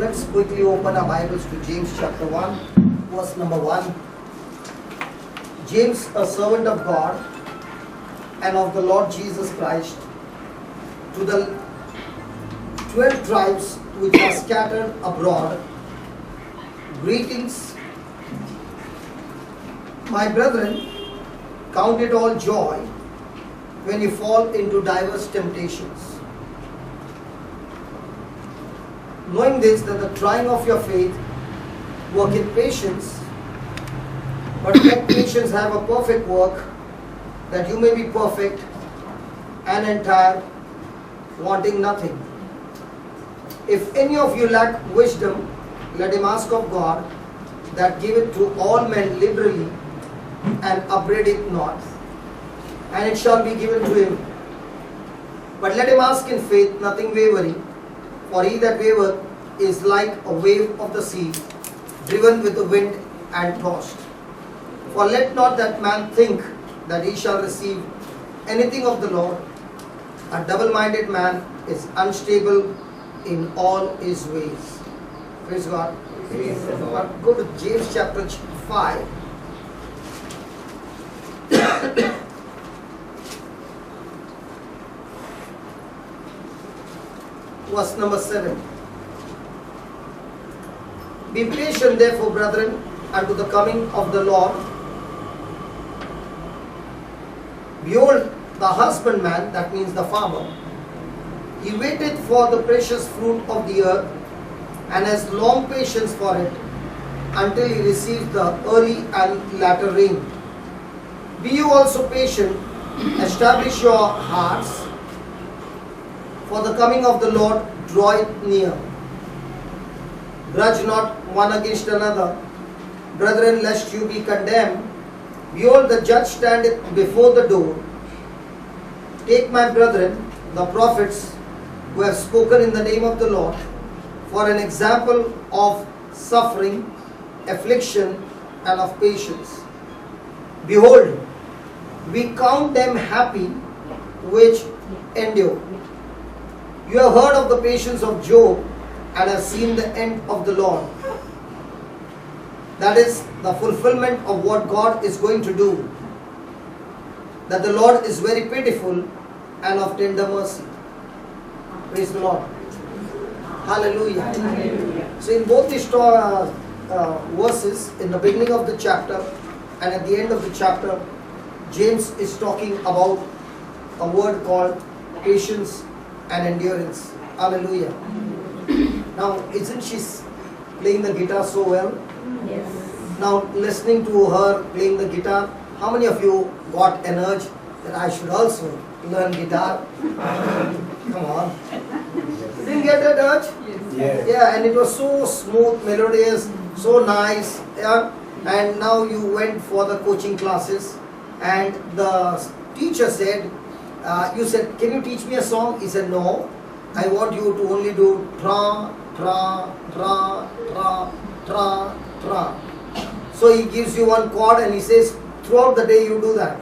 let's quickly open our Bibles to James chapter 1, verse number 1. James, a servant of God and of the Lord Jesus Christ, to the 12 tribes which are scattered abroad, greetings. My brethren, count it all joy when you fall into diverse temptations, knowing this, that the trying of your faith worketh patience, but let patience have a perfect work, that you may be perfect and entire, wanting nothing. If any of you lack wisdom, let him ask of God, that giveth to all men liberally, and upbraideth not, and it shall be given to him. But let him ask in faith, nothing wavering. For he that wavereth is like a wave of the sea, driven with the wind and tossed. For let not that man think that he shall receive anything of the Lord. A double-minded man is unstable in all his ways. Praise God. Go to James chapter 5. Verse number 7. Be patient therefore, brethren, unto the coming of the Lord. Behold, the husbandman, that means the farmer, he waited for the precious fruit of the earth, and has long patience for it, until he receives the early and latter rain. Be you also patient, establish your hearts, for the coming of the Lord draweth near. Grudge not one against another, brethren, lest you be condemned. Behold, the judge standeth before the door. Take, my brethren, the prophets who have spoken in the name of the Lord, for an example of suffering, affliction, and of patience. Behold, we count them happy which endure. You have heard of the patience of Job, and have seen the end of the Lord. That is the fulfillment of what God is going to do. That the Lord is very pitiful and of tender mercy. Praise the Lord. Hallelujah. Hallelujah. So in both these verses, in the beginning of the chapter and at the end of the chapter, James is talking about a word called patience and endurance. Hallelujah. Now, isn't she playing the guitar so well? Yes. Now, listening to her playing the guitar, how many of you got an urge that I should also learn guitar? Come on. Didn't get that urge? Yes. Yeah, and it was so smooth, melodious, so nice. Yeah? And now you went for the coaching classes, and the teacher said, you said, can you teach me a song? He said, no, I want you to only do tra, tra, tra, tra, tra, tra. So he gives you one chord and he says, throughout the day you do that.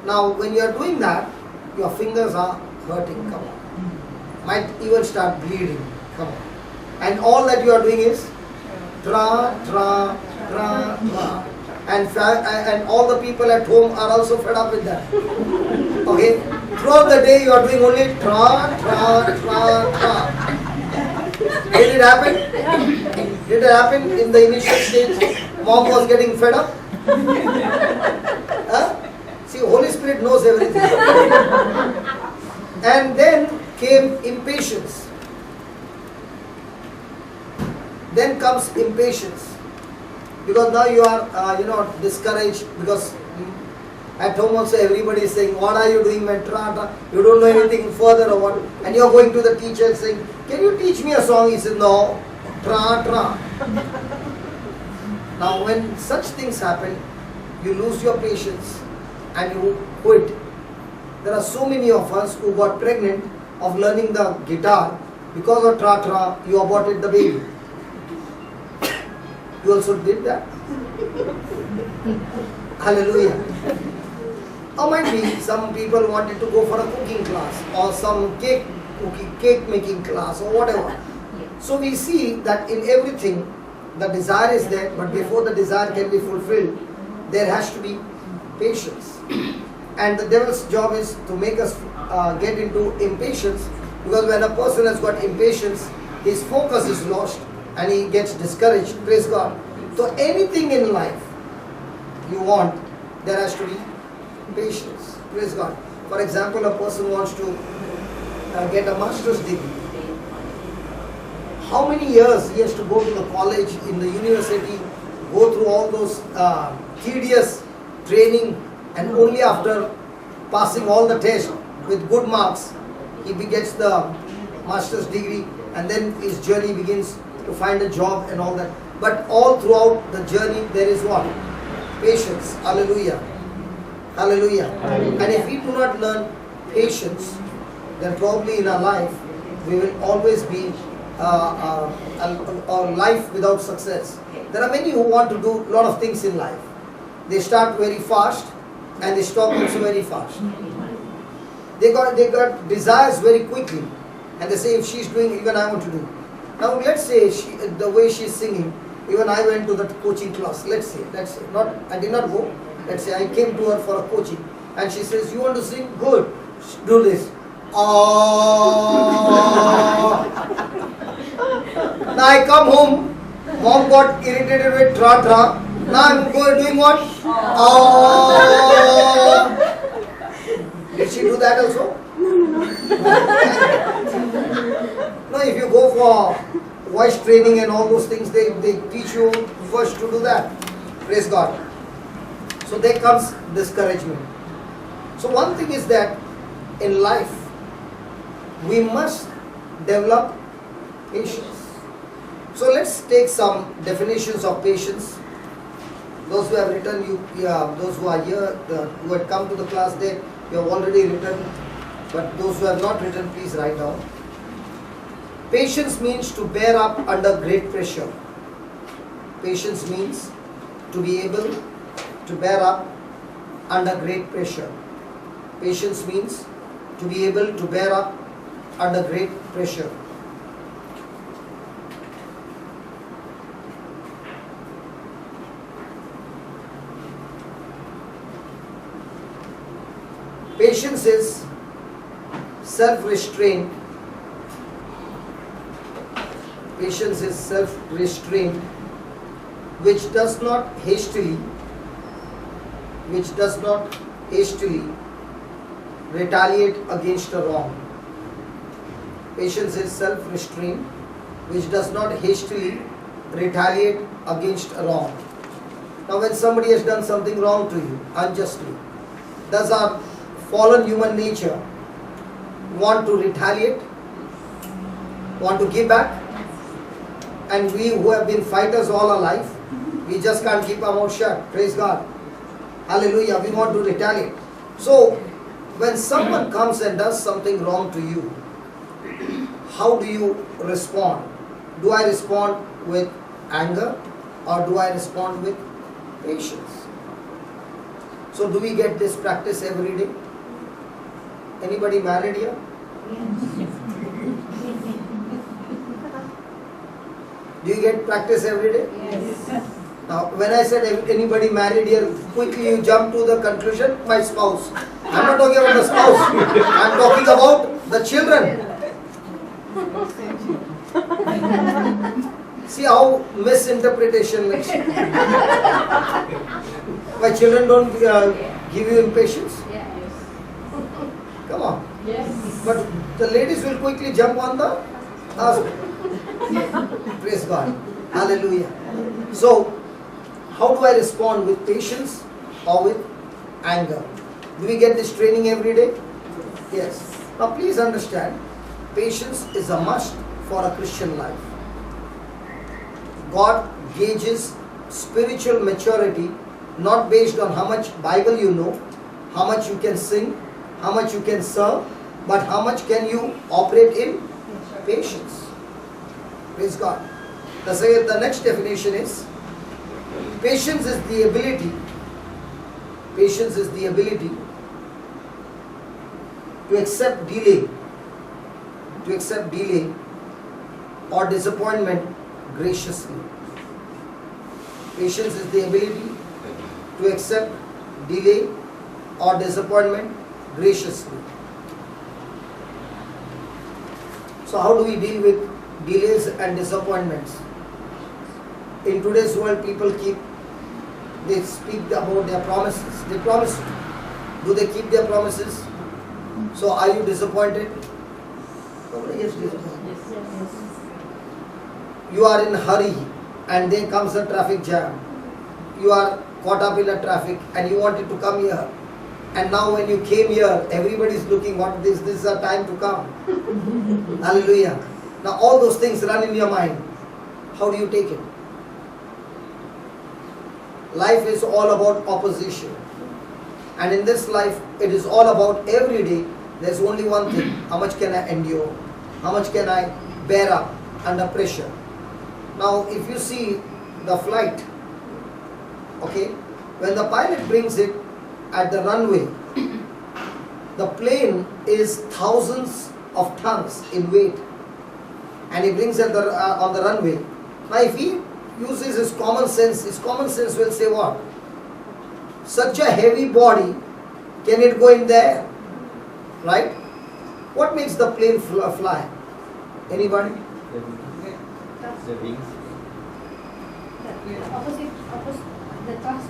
Now when you are doing that, your fingers are hurting, come on. Might even start bleeding, come on. And all that you are doing is tra, tra, tra, tra. And all the people at home are also fed up with that. Okay? Throughout the day you are doing only tra, tra, tra, tra. Did it happen? Did it happen in the initial stage? Mom was getting fed up? Huh? See, Holy Spirit knows everything. And then came impatience. Then comes impatience. Because now you are, discouraged, because at home also everybody is saying, what are you doing, Metrata? You don't know anything further or what? And you are going to the teacher and saying, can you teach me a song? He says, no, tra, tra. Now when such things happen, you lose your patience and you quit. There are so many of us who got pregnant of learning the guitar. Because of tra, tra, you aborted the baby. You also did that? Hallelujah. Or might be some people wanted to go for a cooking class or some cake making class or whatever. So we see that in everything, the desire is there, but before the desire can be fulfilled, there has to be patience. And the devil's job is to make us get into impatience, because when a person has got impatience, his focus is lost and he gets discouraged. Praise God. So anything in life you want, there has to be patience. Praise God. For example, a person wants to get a master's degree. How many years he has to go to the college, in the university, go through all those tedious training, and only after passing all the tests with good marks, he gets the master's degree, and then his journey begins to find a job and all that. But all throughout the journey there is what? Patience. Hallelujah. Hallelujah. Hallelujah. And if we do not learn patience, then probably in our life we will always be a life without success. There are many who want to do a lot of things in life. They start very fast and they stop also very fast. They got desires very quickly, and they say, if she's doing, even I want to do. Now let's say the way she's singing, even I went to the coaching class. Let's say I did not go. Let's say I came to her for a coaching, and she says, you want to sing? Good. Do this. Now I come home, mom got irritated with tra tra. Now I'm doing what? Did she do that also? No, if you go for voice training and all those things, they teach you first to do that. Praise God. So there comes discouragement. So one thing is that in life, we must develop patience. So let's take some definitions of patience. Those who have written, those who are here, who had come to the class, you have already written. But those who have not written, please write down. Patience means to bear up under great pressure. Patience means to be able to bear up under great pressure. Patience means to be able to bear up under great pressure. Patience is self-restraint. Patience is self-restraint which does not hastily retaliate against a wrong. Patience is self-restraint which does not hastily retaliate against a wrong. Now when somebody has done something wrong to you unjustly, does our fallen human nature want to retaliate, want to give back? And we who have been fighters all our life, we just can't keep our mouth shut. Praise God. Hallelujah. We want to retaliate. So when someone comes and does something wrong to you, how do you respond? Do I respond with anger or do I respond with patience? So do we get this practice every day? Anybody married here? Do you get practice every day? Yes. Now, when I said anybody married here, quickly you jump to the conclusion, my spouse. I'm not talking about the spouse. I'm talking about the children. See how misinterpretation makes. My children don't give you impatience? Yes. Come on. Yes. But the ladies will quickly jump on the husband. Praise God. Hallelujah. So, how do I respond, with patience or with anger? Do we get this training every day? Yes. Now please understand, patience is a must for a Christian life. God gauges spiritual maturity not based on how much Bible you know, how much you can sing, how much you can serve, but how much can you operate in patience. Praise God. The next definition is, patience is the ability to accept delay or disappointment graciously. Patience is the ability to accept delay or disappointment graciously. So how do we deal with delays and disappointments? In today's world, people they speak about their promises. They promise. Do they keep their promises? So are you disappointed? Nobody is disappointed. You are in a hurry and then comes a traffic jam. You are caught up in a traffic and you wanted to come here. And now when you came here, everybody is looking, what this is a time to come. Hallelujah. Now all those things run in your mind. How do you take it? Life is all about opposition. And in this life, it is all about every day, there's only one thing. How much can I endure? How much can I bear up under pressure? Now, if you see the flight, okay, when the pilot brings it at the runway, the plane is thousands of tons in weight, and he brings it on the runway. Now, if he uses his common sense will say what? Such a heavy body, can it go in there? Right? What makes the plane fly? Anybody? The wings. The thrust.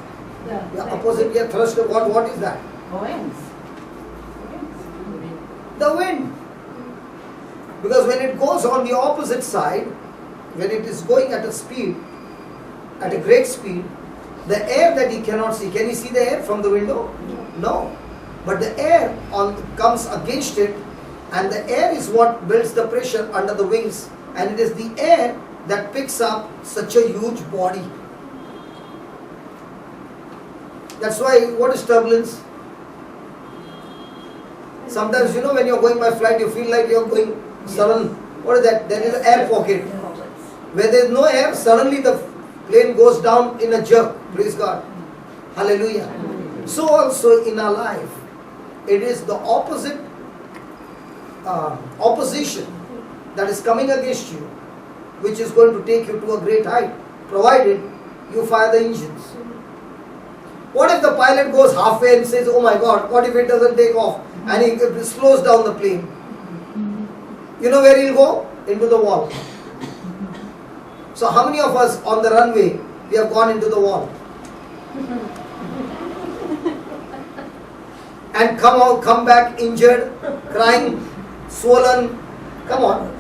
Opposite thrust. What is that? Winds. The wind. Because when it goes on the opposite side, when it is going at a speed, at a great speed, the air that he cannot see, can he see the air from the window? No. But the air comes against it, and the air is what builds the pressure under the wings, and it is the air that picks up such a huge body. That's why, what is turbulence? Sometimes, when you're going by flight, you feel like you're going sudden. What is that? There is an air pocket. Where there is no air, suddenly the plane goes down in a jerk. Praise God. Hallelujah. So also in our life, it is the opposition that is coming against you, which is going to take you to a great height, provided you fire the engines. What if the pilot goes halfway and says, oh my God, what if it doesn't take off? And he slows down the plane. You know where he'll go? Into the wall. So how many of us on the runway, we have gone into the wall? And come back injured, crying, swollen. Come on.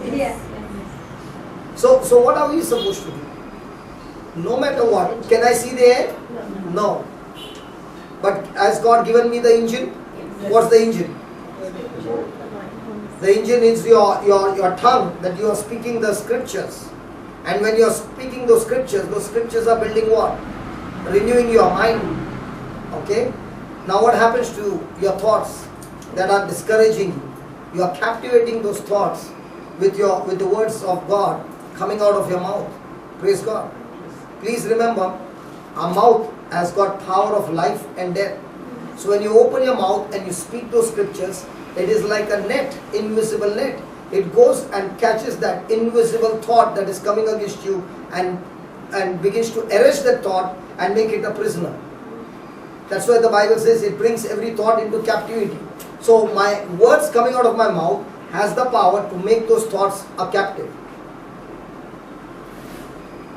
Yes. So what are we supposed to do? No matter what. Can I see the air? No. But has God given me the engine? What's the engine? The engine is your tongue, that you are speaking the scriptures. And when you are speaking those scriptures are building what? Renewing your mind. Okay? Now what happens to your thoughts that are discouraging you? You are captivating those thoughts with the words of God coming out of your mouth. Praise God. Please remember, our mouth has got power of life and death. So when you open your mouth and you speak those scriptures, it is like a net, invisible net. It goes and catches that invisible thought that is coming against you and begins to arrest that thought and make it a prisoner. That's why the Bible says it brings every thought into captivity. So my words coming out of my mouth has the power to make those thoughts a captive.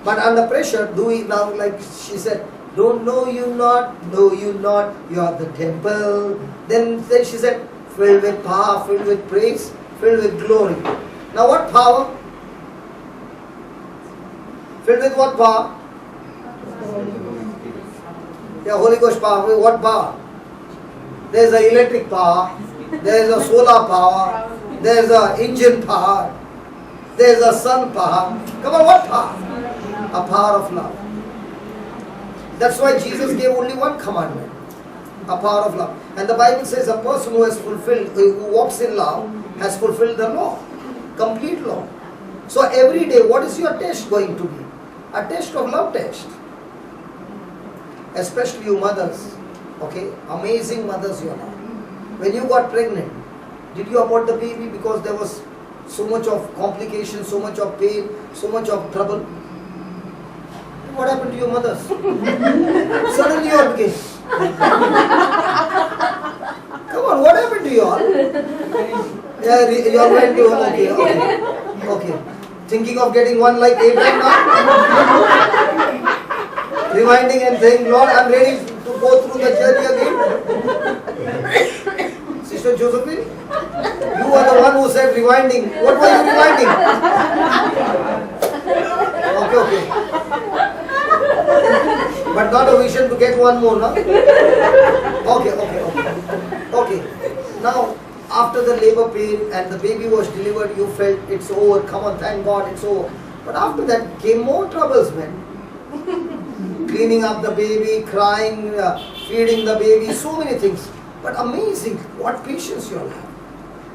But under pressure, do we now, like she said, don't know you not, you are the temple. Then she said, filled with power, filled with praise, filled with glory. Now what power? Filled with what power? Yeah, Holy Ghost power. What power? There is a electric power, there is a solar power, there is a engine power, there is a sun power. Come on, what power? A power of love. That's why Jesus gave only one commandment, a power of love. And the Bible says a person who walks in love has fulfilled the law, complete law. So every day, what is your test going to be? A test of love test. Especially you mothers, okay? Amazing mothers you are. When you got pregnant, did you abort the baby because there was so much of complications, so much of pain, so much of trouble. What happened to your mothers? Suddenly you are gay. Come on, what happened to you all? Yeah, you all went to, okay. Thinking of getting one like Abraham now? Rewinding and saying, Lord, I'm ready to go through the journey again. Sister Josephine, you are the one who said rewinding. What were you rewinding? Okay. But not a vision to get one more, no? Okay. Now, after the labor pain and the baby was delivered, you felt it's over. Come on, thank God, it's over. But after that came more troubles, man. Cleaning up the baby, crying, feeding the baby, so many things. But amazing what patience you all have.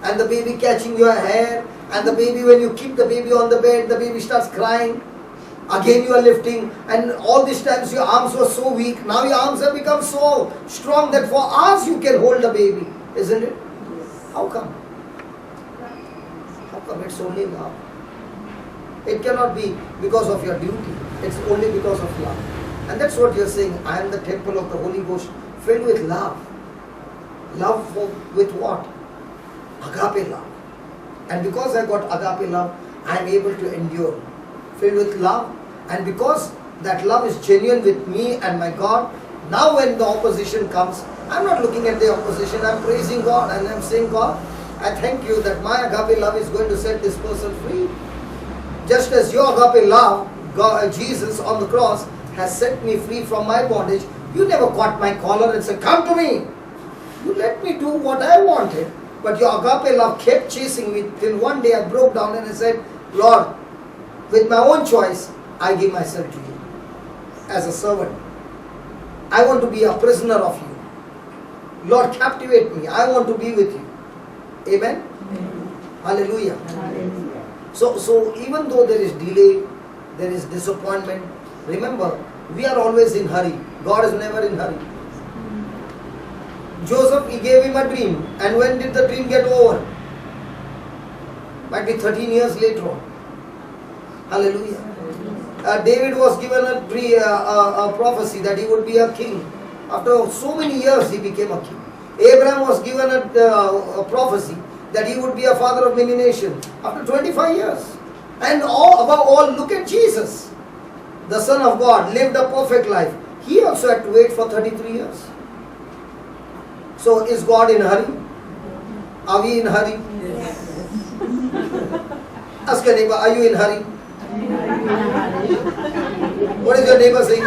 And the baby catching your hair, and the baby, when you keep the baby on the bed, the baby starts crying. Again you are lifting, and all these times your arms were so weak. Now your arms have become so strong that for hours you can hold the baby, isn't it? How come? How come? It's only love. It cannot be because of your duty. It's only because of love. And that's what you're saying. I am the temple of the Holy Ghost, filled with love. Love with what? Agape love. And because I got agape love, I am able to endure. Filled with love. And because that love is genuine with me and my God, now when the opposition comes, I'm not looking at the opposition, I'm praising God and I'm saying, God, I thank you that my agape love is going to set this person free. Just as your agape love, God, Jesus on the cross, has set me free from my bondage, you never caught my collar and said, come to me. You let me do what I wanted. But your agape love kept chasing me till one day I broke down and I said, Lord, with my own choice, I give myself to you as a servant. I want to be a prisoner of you. Lord, captivate me. I want to be with you. Amen? Amen. Hallelujah. Hallelujah. So even though there is delay, there is disappointment, remember, we are always in hurry. God is never in hurry. Joseph, he gave him a dream. And when did the dream get over? Might be 13 years later on. Hallelujah. David was given a prophecy that he would be a king. After so many years, he became a king. Abraham was given a prophecy that he would be a father of many nations. After 25 years. And above all, look at Jesus. The Son of God lived a perfect life. He also had to wait for 33 years. So is God in a hurry? Are we in a hurry? Yes. Ask your neighbor, are you in a hurry? What is your neighbor saying?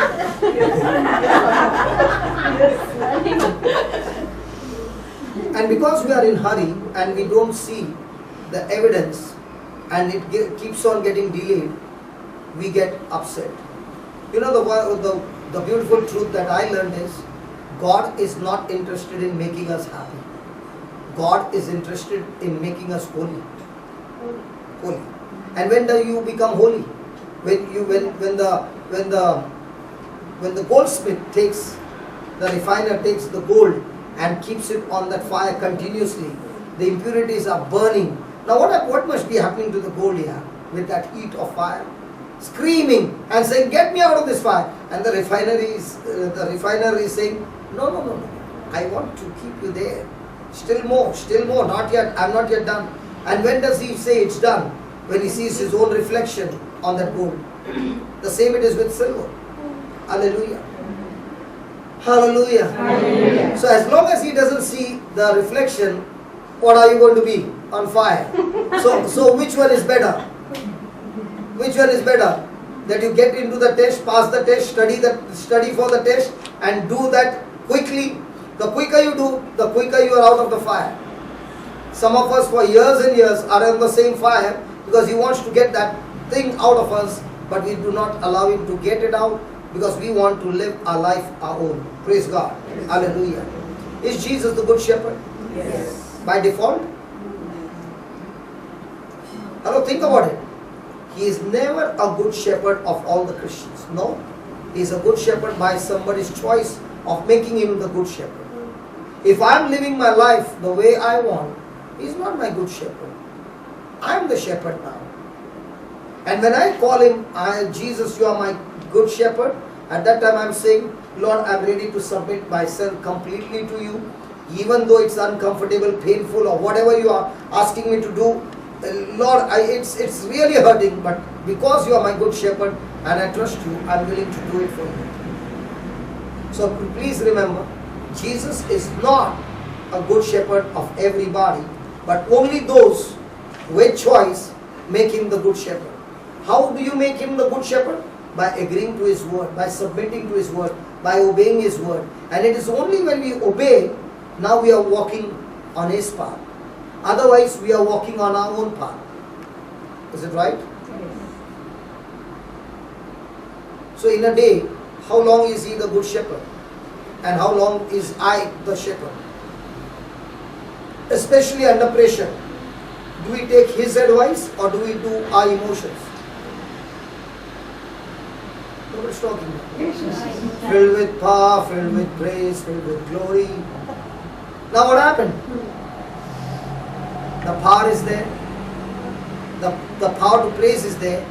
And because we are in hurry and we don't see the evidence and it keeps on getting delayed, we get upset. You know the beautiful truth that I learned is, God is not interested in making us happy. God is interested in making us holy. Holy. And when do you become holy? When the goldsmith takes, the refiner takes the gold and keeps it on that fire continuously, the impurities are burning. Now what must be happening to the gold here with that heat of fire? Screaming and saying, get me out of this fire. And the refiner is saying, no, I want to keep you there. Still more, not yet, I'm not yet done. And when does he say it's done? When he sees his own reflection on that gold. The same it is with silver. Hallelujah. Hallelujah. Hallelujah. So as long as he doesn't see the reflection, what are you going to be? On fire. So which one is better? Which one is better? That you get into the test, pass the test, study for the test and do that quickly. The quicker you do, the quicker you are out of the fire. Some of us for years and years are on the same fire because he wants to get that thing out of us, but we do not allow him to get it out because we want to live our life our own. Praise God. Yes. Hallelujah. Is Jesus the good shepherd? Yes. By default? Hello, think about it. He is never a good shepherd of all the Christians. No. He is a good shepherd by somebody's choice of making him the good shepherd. If I am living my life the way I want, he is not my good shepherd. I am the shepherd now. And when I call him, Jesus, you are my good shepherd, at that time I am saying, Lord, I am ready to submit myself completely to you, even though it's uncomfortable, painful, or whatever you are asking me to do. Lord, it's really hurting, but because you are my good shepherd and I trust you, I am willing to do it for you. So please remember, Jesus is not a good shepherd of everybody, but only those with choice make him the good shepherd. How do you make him the good shepherd? By agreeing to his word, by submitting to his word, by obeying his word. And it is only when we obey, now we are walking on his path. Otherwise, we are walking on our own path. Is it right? So in a day, how long is he the good shepherd? And how long is I the shepherd? Especially under pressure. Do we take his advice or do we do our emotions? Nobody's talking about. Filled with power, filled with praise, filled with glory. Now what happened? The power is there. The power to praise is there.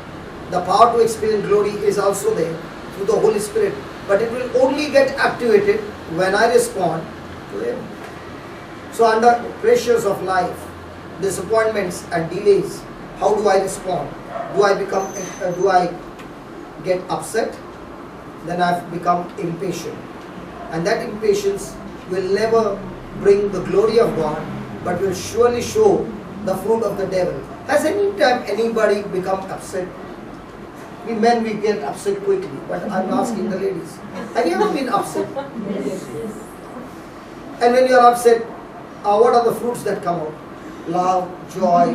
The power to experience glory is also there through the Holy Spirit. But it will only get activated when I respond to him. So under pressures of life, disappointments and delays, how do I respond? Do I get upset? Then I've become impatient. And that impatience will never bring the glory of God, but will surely show the fruit of the devil. Has any time anybody become upset? We men, we get upset quickly, but I'm asking the ladies. Have you ever been upset? And when you are upset, what are the fruits that come out? Love, joy,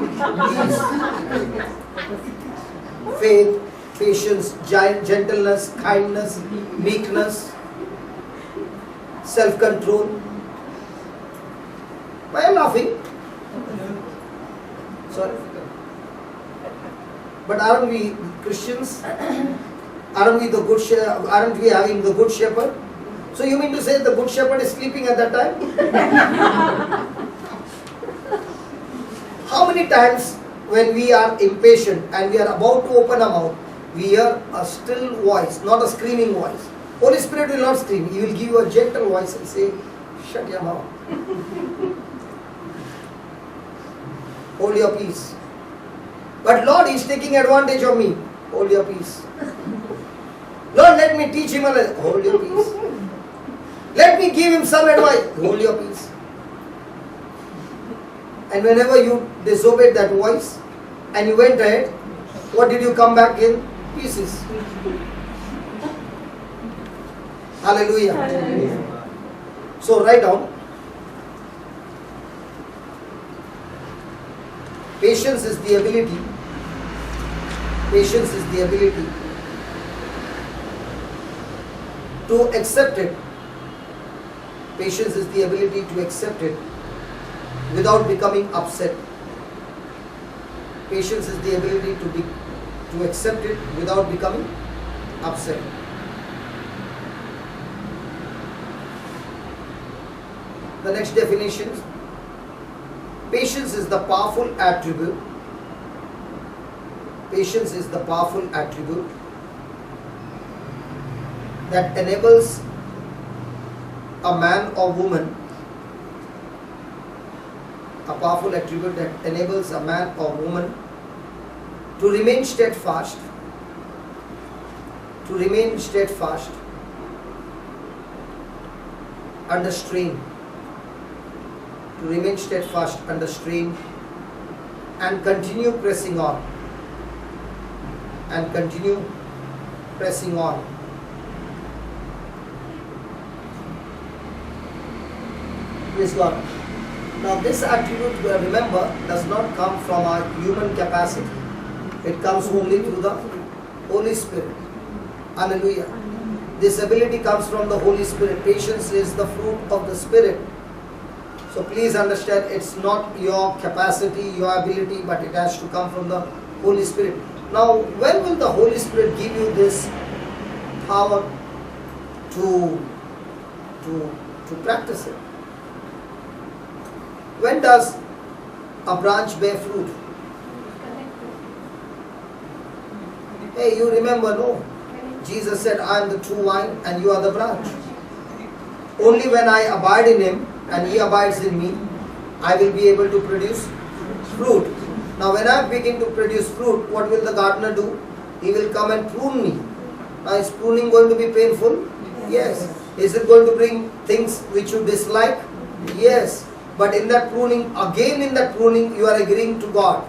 peace, faith, patience, gentleness, kindness, meekness, self-control. Why are you laughing? Sorry. But aren't we Christians? Aren't we having the good shepherd? So you mean to say the good shepherd is sleeping at that time? How many times when we are impatient and we are about to open our mouth, we hear a still voice, not a screaming voice. Holy Spirit will not scream. He will give you a gentle voice and say, shut your mouth. Hold your peace. But Lord, He is taking advantage of me. Hold your peace. Lord, let me teach him a lesson. Hold your peace. Let me give him some advice. Hold your peace. And whenever you disobeyed that voice and you went ahead, what did you come back in? Pieces. Hallelujah. Hallelujah. So write down. Patience is the ability. Patience is the ability to accept it. Patience is the ability to accept it without becoming upset. Patience is the ability to accept it without becoming upset. The next definition: patience is the powerful attribute. Patience is the powerful attribute that enables a man or woman, a powerful attribute that enables a man or woman to remain steadfast, under strain, and continue pressing on. Praise God. Now this attribute, remember, does not come from our human capacity. It comes only through the Holy Spirit. Hallelujah. This ability comes from the Holy Spirit. Patience is the fruit of the Spirit. So please understand, it's not your capacity, your ability, but it has to come from the Holy Spirit. Now, when will the Holy Spirit give you this power to practice it? When does a branch bear fruit? Hey, you remember, no? Jesus said, I am the true vine and you are the branch. Only when I abide in him and he abides in me, I will be able to produce fruit. Now when I begin to produce fruit, what will the gardener do? He will come and prune me. Now is pruning going to be painful? Yes. Is it going to bring things which you dislike? Yes. But in that pruning, again in that pruning, you are agreeing to God.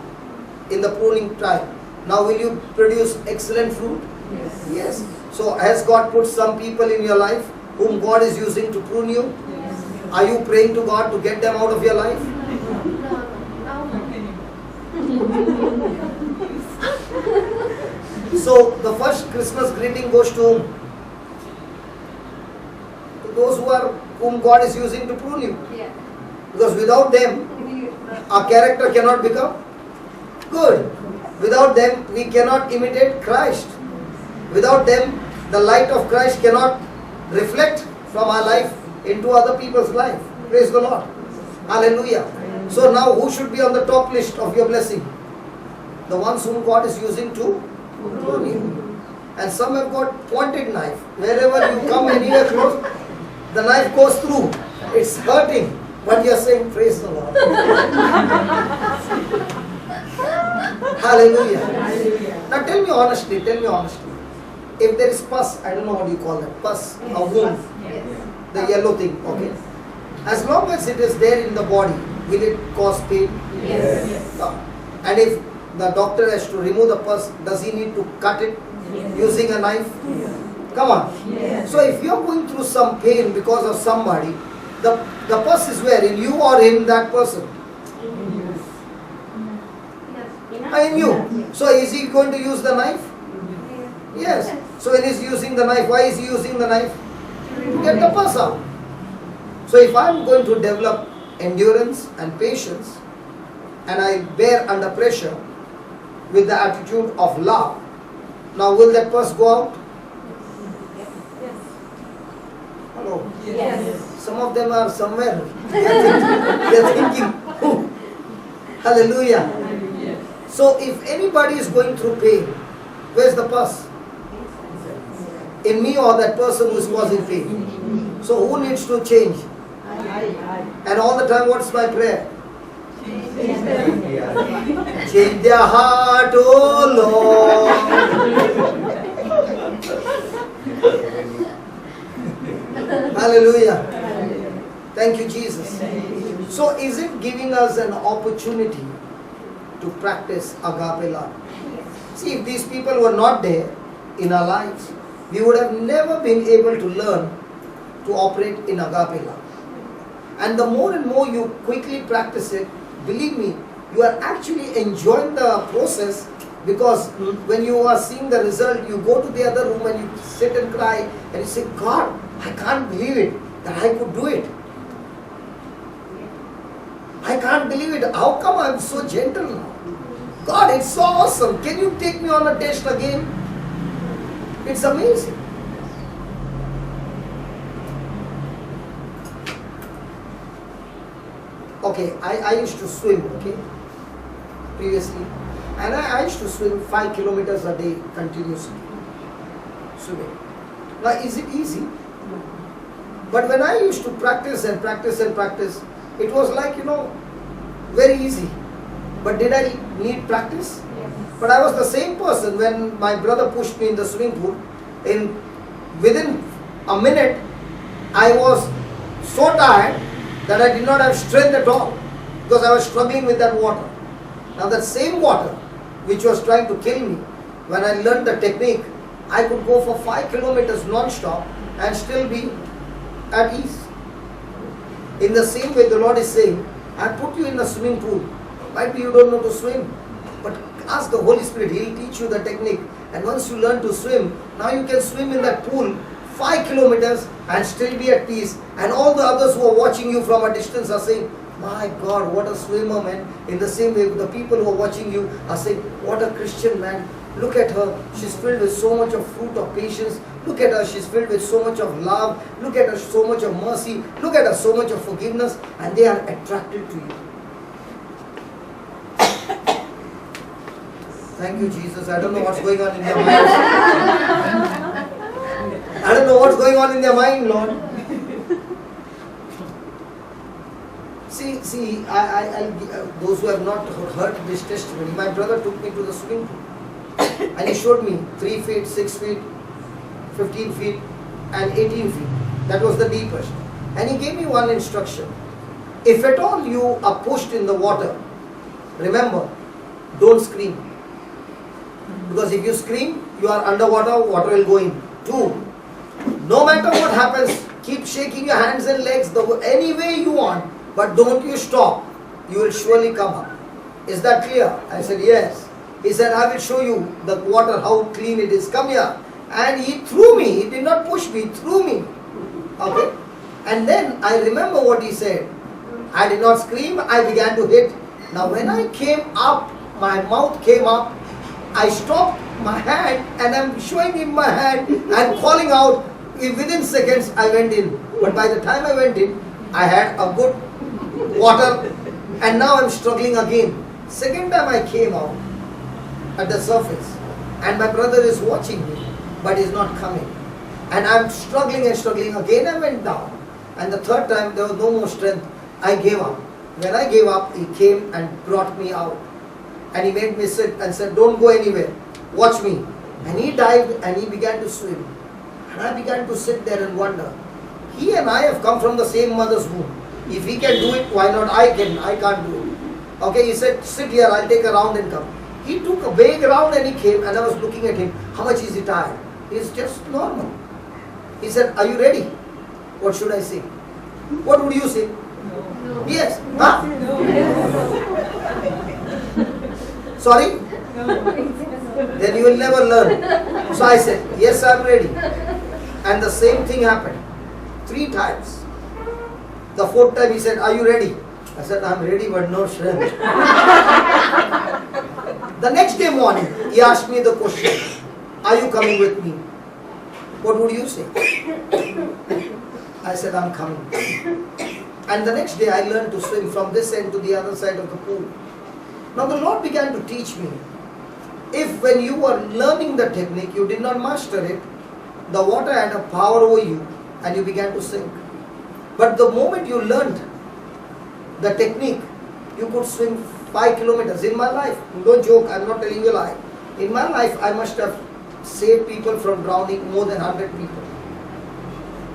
In the pruning time. Now will you produce excellent fruit? Yes. So has God put some people in your life whom God is using to prune you? Are you praying to God to get them out of your life? So the first Christmas greeting goes to those whom God is using to prune you. Because without them, our character cannot become good. Without them, we cannot imitate Christ. Without them, the light of Christ cannot reflect from our life into other people's life. Praise the Lord. Hallelujah. So now who should be on the top list of your blessing? The ones whom God is using to prune you. And some have got pointed knife. Wherever you come anywhere close, the knife goes through. It's hurting. But you are saying, praise the Lord. Hallelujah. Now tell me honestly, if there is pus, I don't know what you call that, pus, a wound, the yellow thing, okay? As long as it is there in the body, will it cause pain? Yes. No. And if the doctor has to remove the pus, does he need to cut it using a knife? Come on. So if you are going through some pain because of somebody, the pus is where? In you or in that person? In you. So is he going to use the knife? Yes. So when he is using the knife, why is he using the knife? To get the pus out. So if I am going to develop endurance and patience, and I bear under pressure with the attitude of love, now will that pus go out? Hello? Some of them are somewhere. They are thinking, oh, hallelujah. So if anybody is going through pain, where's the pus? In me or that person who is causing pain? So who needs to change? And all the time, what's my prayer? Change their heart, oh Lord. Hallelujah. Thank you, Jesus. So is it giving us an opportunity to practice agape love? See, if these people were not there in our lives, we would have never been able to learn to operate in agape love. And the more and more you quickly practice it, believe me, you are actually enjoying the process, because when you are seeing the result, you go to the other room and you sit and cry and you say, God, I can't believe it, that I could do it. I can't believe it. How come I'm so gentle now? God, it's so awesome. Can you take me on a test again? It's amazing. Okay, I used to swim, okay, previously. And I used to swim 5 kilometers a day continuously. Swimming. Now, is it easy? But when I used to practice and practice and practice, it was like, very easy. But did I need practice? But I was the same person when my brother pushed me in the swimming pool. Within a minute, I was so tired that I did not have strength at all, because I was struggling with that water. Now that same water which was trying to kill me, when I learned the technique, I could go for 5 kilometers non-stop and still be at ease. In the same way, the Lord is saying, I put you in a swimming pool. Might be you don't know to swim, but ask the Holy Spirit, He will teach you the technique. And once you learn to swim, now you can swim in that pool 5 kilometers and still be at peace. And all the others who are watching you from a distance are saying, my God, what a swimmer, man. In the same way, the people who are watching you are saying, what a Christian, man. Look at her. She's filled with so much of fruit of patience. Look at her. She's filled with so much of love. Look at her, so much of mercy. Look at her, so much of forgiveness. And they are attracted to you. Thank you, Jesus. I don't know what's going on in their mind. I don't know what's going on in their mind, Lord. See, those who have not heard this testimony, my brother took me to the swimming pool and he showed me 3 feet, 6 feet, 15 feet and 18 feet. That was the deepest. And he gave me one instruction. If at all you are pushed in the water, remember, don't scream. Because if you scream, you are underwater, water will go in. 2, no matter what happens, keep shaking your hands and legs any way you want, but don't you stop. You will surely come up. Is that clear? I said, yes. He said, I will show you the water, how clean it is. Come here. And he threw me. He did not push me, he threw me. Okay? And then I remember what he said. I did not scream, I began to hit. Now when I came up, my mouth came up, I stopped my hand and I'm showing him my hand and calling out. Within seconds I went in. But by the time I went in, I had a good water and now I'm struggling again. Second time I came out at the surface and my brother is watching me but is not coming. And I'm struggling and struggling. Again I went down. And the third time there was no more strength. I gave up. When I gave up, he came and brought me out. And he made me sit and said, don't go anywhere. Watch me. And he dived and he began to swim. And I began to sit there and wonder. He and I have come from the same mother's womb. If he can do it, why not I can? I can't do it. Okay, he said, sit here, I'll take a round and come. He took a big round and he came and I was looking at him. How much is he tired? He's just normal. He said, are you ready? What should I say? What would you say? No. Yes. Huh? Sorry? Then you will never learn. So I said, yes, I'm ready. And the same thing happened 3 times. The 4th time he said, are you ready? I said, I'm ready but no strength. The next day morning, he asked me the question, are you coming with me? What would you say? I said, I'm coming. And the next day I learned to swim from this end to the other side of the pool. Now the Lord began to teach me, if when you were learning the technique, you did not master it, the water had a power over you and you began to sink. But the moment you learned the technique, you could swim 5 kilometers. In my life, no joke, I'm not telling you a lie. In my life, I must have saved people from drowning, more than 100 people.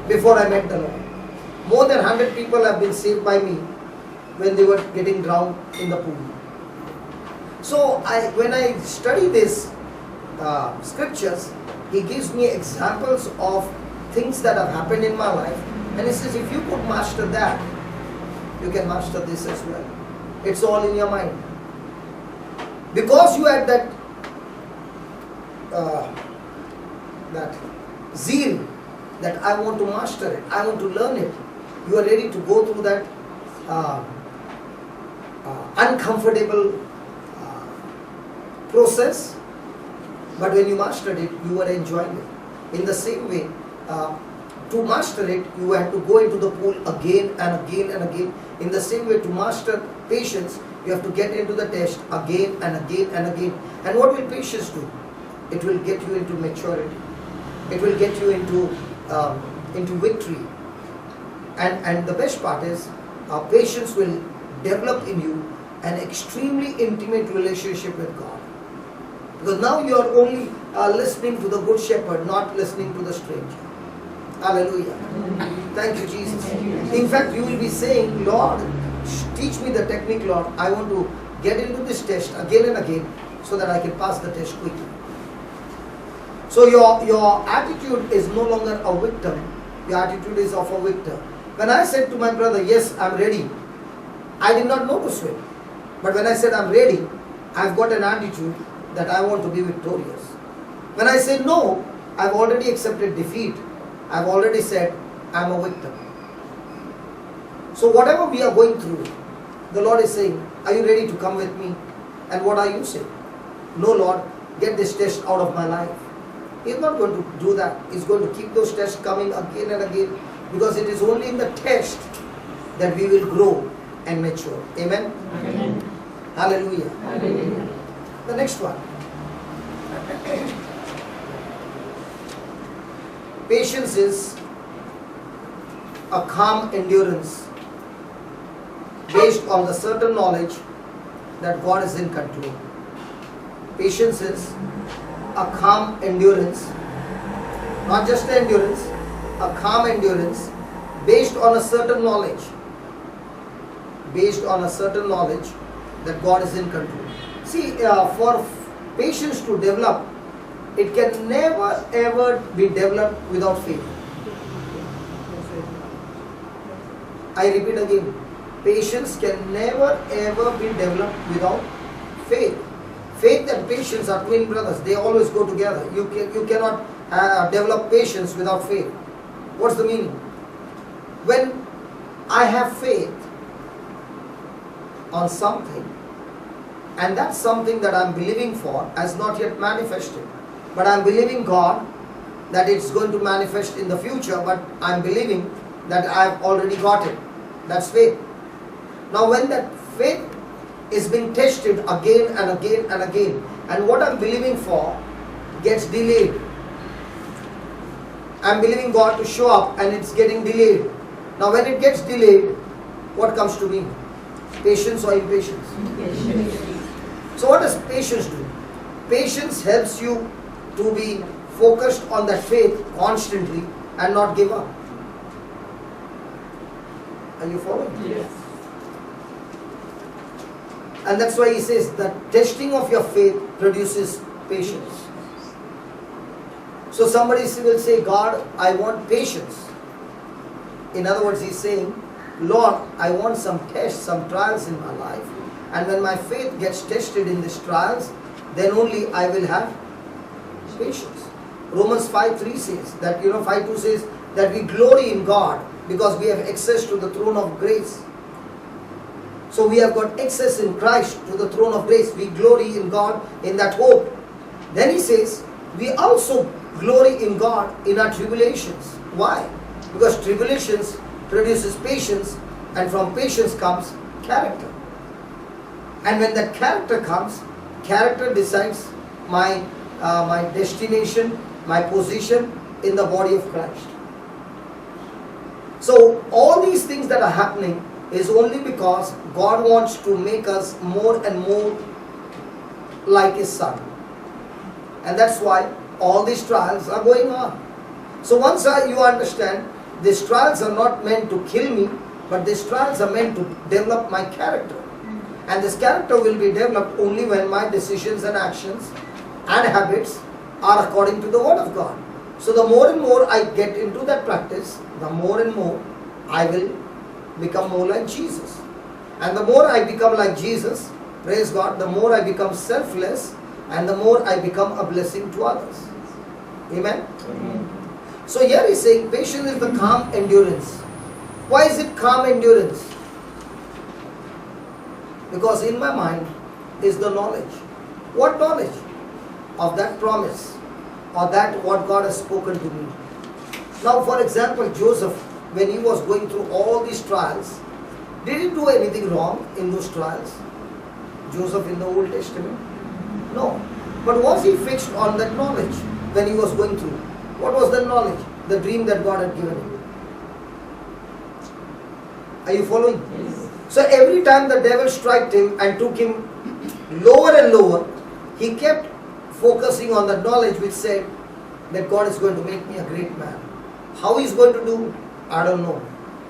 Before I met the Lord. More than 100 people have been saved by me when they were getting drowned in the pool. So when I study these scriptures, he gives me examples of things that have happened in my life. And he says, if you could master that, you can master this as well. It's all in your mind. Because you had that zeal that I want to master it, I want to learn it. You are ready to go through that uncomfortable process, but when you mastered it, you were enjoying it. In the same way, to master it, you have to go into the pool again and again and again. In the same way, to master patience, you have to get into the test again and again and again. And what will patience do? It will get you into maturity. It will get you into victory. And the best part is, patience will develop in you an extremely intimate relationship with God. Because now you are only listening to the good shepherd, not listening to the stranger. Hallelujah. Thank you, Jesus. In fact, you will be saying, Lord, teach me the technique, Lord. I want to get into this test again and again so that I can pass the test quickly. So your attitude is no longer a victim. Your attitude is of a victor. When I said to my brother, yes, I'm ready, I did not know to swim. But when I said I'm ready, I've got an attitude that I want to be victorious. When I say no, I've already accepted defeat. I've already said I'm a victim. So whatever we are going through, the Lord is saying, are you ready to come with me? And what are you saying? No, Lord, get this test out of my life. He's not going to do that. He's going to keep those tests coming again and again, because it is only in the test that we will grow and mature. Amen? Amen. Hallelujah. Hallelujah. The next one. Patience is a calm endurance based on the certain knowledge that God is in control. Patience is a calm endurance, not just endurance, a calm endurance based on a certain knowledge. Based on a certain knowledge that God is in control. See, for patience to develop, it can never ever be developed without faith. I repeat again, patience can never ever be developed without faith. Faith and patience are twin brothers. They always go together. You cannot develop patience without faith. What's the meaning? When I have faith on something, and that something that I'm believing for has not yet manifested, but I'm believing God that it's going to manifest in the future, but I'm believing that I've already got it. That's faith. Now when that faith is being tested again and again and again, and what I'm believing for gets delayed, I'm believing God to show up and it's getting delayed. Now when it gets delayed, what comes to me? Patience or impatience? So what does patience do? Patience helps you to be focused on that faith constantly and not give up. Are you following? Yes. And that's why he says that testing of your faith produces patience. So somebody will say, God, I want patience. In other words, he's saying, Lord, I want some tests, some trials in my life. And when my faith gets tested in these trials, then only I will have patience. Romans 5:3 says that, 5:2 says that we glory in God because we have access to the throne of grace. So we have got access in Christ to the throne of grace. We glory in God in that hope. Then he says, we also glory in God in our tribulations. Why? Because tribulations produces patience, and from patience comes character. And when that character comes, character decides my destination, my position in the body of Christ. So all these things that are happening is only because God wants to make us more and more like His Son. And that's why all these trials are going on. So once you understand, these trials are not meant to kill me, but these trials are meant to develop my character. And this character will be developed only when my decisions and actions and habits are according to the Word of God. So the more and more I get into that practice, the more and more I will become more like Jesus. And the more I become like Jesus, praise God, the more I become selfless and the more I become a blessing to others. Amen? Amen. So here he's saying patience is the calm endurance. Why is it calm endurance? Because in my mind is the knowledge. What knowledge? Of that promise, or that what God has spoken to me. Now for example, Joseph, when he was going through all these trials, did he do anything wrong in those trials? Joseph in the Old Testament? No. But was he fixed on that knowledge when he was going through? What was the knowledge? The dream that God had given him. Are you following? Yes. So every time the devil struck him and took him lower and lower, he kept focusing on the knowledge which said that God is going to make me a great man. How he's going to do? I don't know.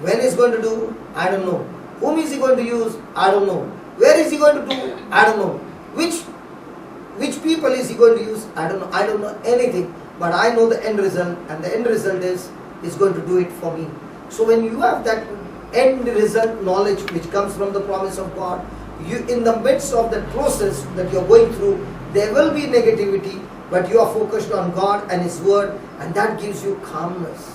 When he's going to do? I don't know. Whom is he going to use? I don't know. Where is he going to do? I don't know. Which people is he going to use? I don't know. I don't know anything. But I know the end result, and the end result is he's going to do it for me. So when you have that end result knowledge which comes from the promise of God, you in the midst of that process that you're going through, there will be negativity, but you are focused on God and His Word, and that gives you calmness.